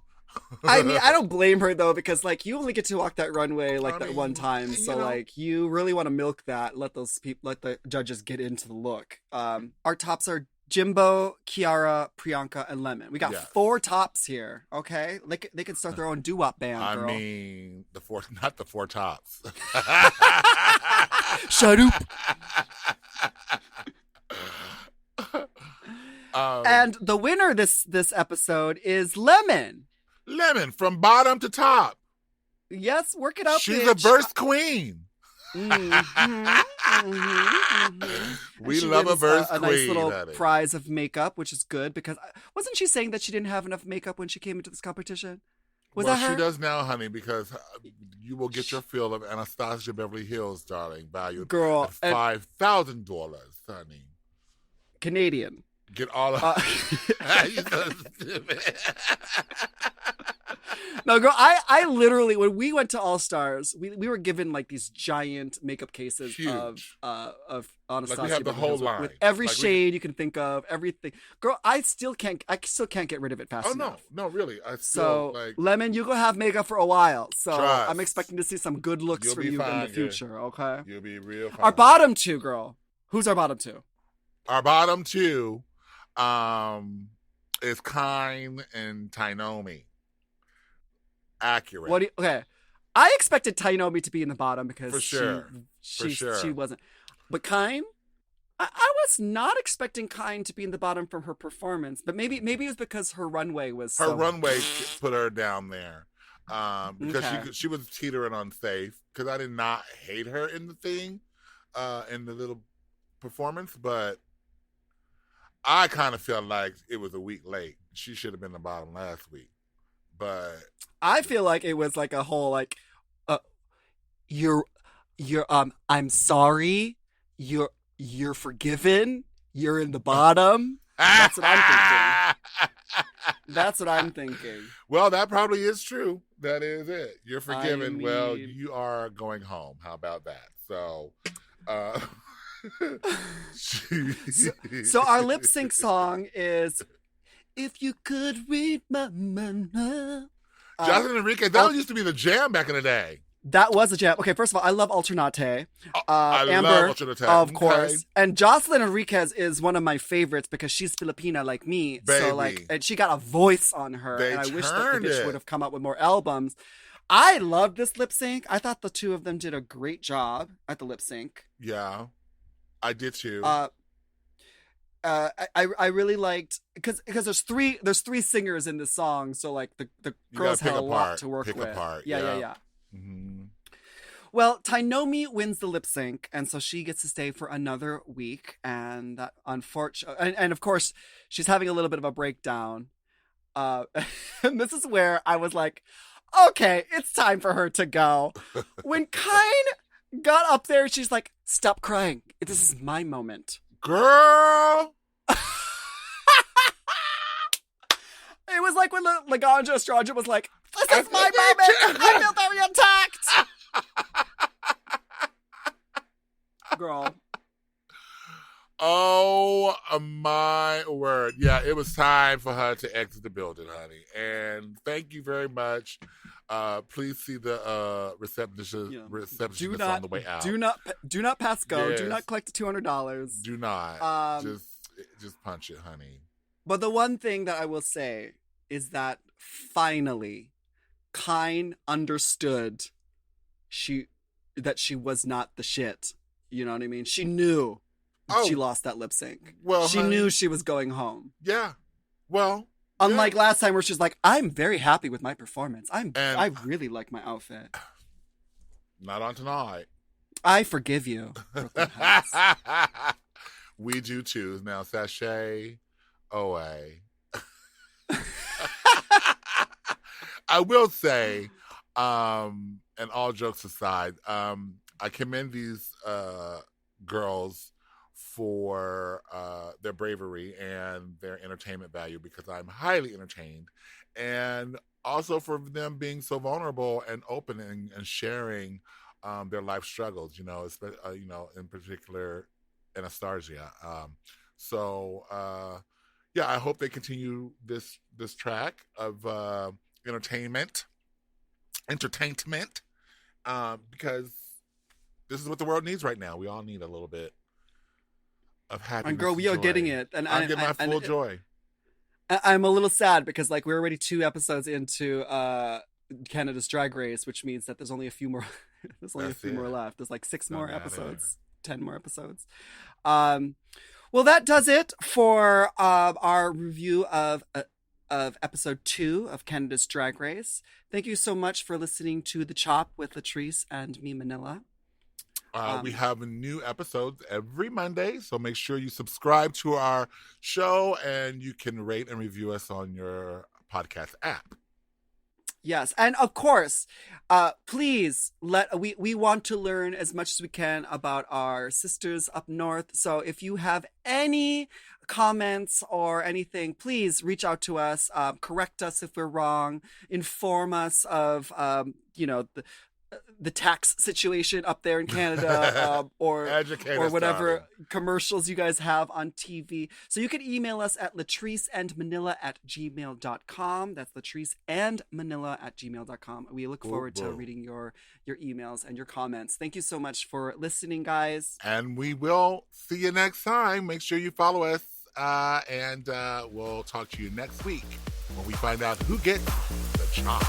D: I mean, I don't blame her though, because like you only get to walk that runway that one time, so like you really want to milk that. Let the judges get into the look. Our tops are Jimbo, Kiara, Priyanka, and Lemon. We got 4 tops here. Okay, they can start their own doo-wop band. Girl.
B: I mean, not the 4 tops.
D: Shut up. And the winner this episode is Lemon.
B: Lemon, from bottom to top.
D: Yes, work it out.
B: She's
D: bitch.
B: a verse queen. We love a verse queen.
D: A nice little prize of makeup, which is good, because wasn't she saying that she didn't have enough makeup when she came into this competition? Was that her?
B: She does now, honey, because you will get your fill of Anastasia Beverly Hills, darling, valued at $5,000, honey.
D: Canadian.
B: Get all of You're so stupid.
D: No, girl, I literally, when we went to All Stars, we were given like these giant makeup cases of Anastasia.
B: Like we have the whole line
D: with every shade you can think of, everything. Girl, I still can't get rid of it fast enough.
B: No, really.
D: Lemon, you go have makeup for a while, so
B: trust.
D: I'm expecting to see some good looks for you in the future. Okay,
B: you'll be real fine.
D: Our bottom 2, girl. Who's our bottom 2?
B: Our bottom 2 is Kyne and Tainomi. Accurate.
D: Okay, I expected Tainomi to be in the bottom because
B: for sure.
D: She wasn't. But Kyne, I was not expecting Kyne to be in the bottom from her performance. But maybe it was because her runway was
B: runway put her down there. Because she was teetering unsafe. Because I did not hate her in the thing, in the little performance, but I kind of felt like it was a week late. She should have been the bottom last week. But
D: I feel like it was like a whole like, I'm sorry, you're forgiven, you're in the bottom. That's what I'm thinking. That's what I'm thinking.
B: Well, that probably is true. That is it. You're forgiven.
D: I mean...
B: Well, you are going home. How about that? So,
D: so our lip sync song is "If You Could Read My Mind."
B: Jocelyn Enriquez. That used to be the jam back in the day.
D: That was a jam. Okay, first of all, I love Alternate.
B: I
D: Amber,
B: love Alternate,
D: of course. And Jocelyn Enriquez is one of my favorites because she's Filipina like me.
B: Baby.
D: So like, and she got a voice on her. And I wish that the bitch would have come out with more albums. I love this lip sync. I thought the two of them did a great job at the lip sync.
B: Yeah, I did too.
D: I really liked because there's three singers in this song, so like the girls had a lot to work with. Yeah.
B: Mm-hmm.
D: Well, Tainomi wins the lip sync, and so she gets to stay for another week. And that and of course, she's having a little bit of a breakdown. And this is where I was like, okay, it's time for her to go. When Kyne got up there. She's like, "Stop crying. This is my moment."
B: Girl.
D: It was like when Laganja Estrada was like, "This is my moment. I feel very attacked." Girl.
B: Oh my word. Yeah, it was time for her to exit the building, honey. And thank you very much. Please see the receptionist on the way out.
D: Do not pass go.
B: Yes.
D: Do not collect the $200.
B: Do not. Just punch it, honey.
D: But the one thing that I will say is that finally Kine understood that she was not the shit. You know what I mean? She knew she lost that lip sync.
B: Well,
D: she knew she was going home.
B: Yeah. Well,
D: unlike last time where she's like, "I'm very happy with my performance. I really like my outfit."
B: Not on tonight.
D: I forgive you. Brooklyn Heights.
B: We do too. Now, sachet away. I will say, and all jokes aside, I commend these girls for their bravery and their entertainment value, because I'm highly entertained, and also for them being so vulnerable and open and sharing their life struggles. In particular, Anastasia. Yeah, I hope they continue this track of entertainment, because this is what the world needs right now. We all need a little bit of happiness.
D: And girl, we are getting it. And
B: I'm getting my full joy.
D: I'm a little sad because we're already 2 episodes into Canada's Drag Race, which means that there's only a few more. There's only a few more left. There's 6 more episodes, 10 more episodes. Well, that does it for our review of episode 2 of Canada's Drag Race. Thank you so much for listening to The Chop with Latrice and me, Manila.
B: We have new episodes every Monday, so make sure you subscribe to our show, and you can rate and review us on your podcast app.
D: Yes, and of course, please we want to learn as much as we can about our sisters up north. So if you have any comments or anything, please reach out to us, correct us if we're wrong, inform us of the tax situation up there in Canada, or whatever commercials you guys have on TV. So you can email us at latriceandmanila@gmail.com. That's latriceandmanila@gmail.com. We look forward to reading your emails and your comments. Thank you so much for listening, guys.
B: And we will see you next time. Make sure you follow us, and we'll talk to you next week when we find out who gets the chop.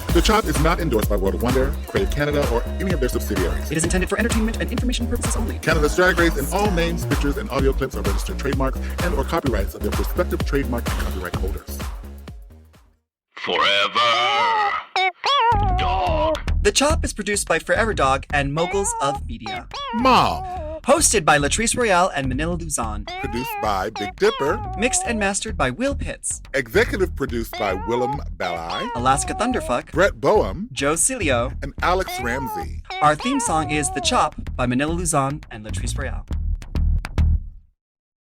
B: The Chop is not endorsed by World of Wonder, Crave Canada, or any of their subsidiaries.
D: It is intended for entertainment and information purposes only.
B: Canada's Drag Race and all names, pictures, and audio clips are registered trademarks and or copyrights of their respective trademark and copyright holders.
A: Forever Dog.
D: The Chop is produced by Forever Dog and Moguls of Media.
B: M.O.M.
D: Hosted by Latrice Royale and Manila Luzon.
B: Produced by Big Dipper.
D: Mixed and mastered by Will Pitts.
B: Executive produced by Willem Belli.
D: Alaska Thunderfuck.
B: Brett Boehm.
D: Joe Cilio.
B: And Alex Ramsey.
D: Our theme song is The Chop by Manila Luzon and Latrice Royale.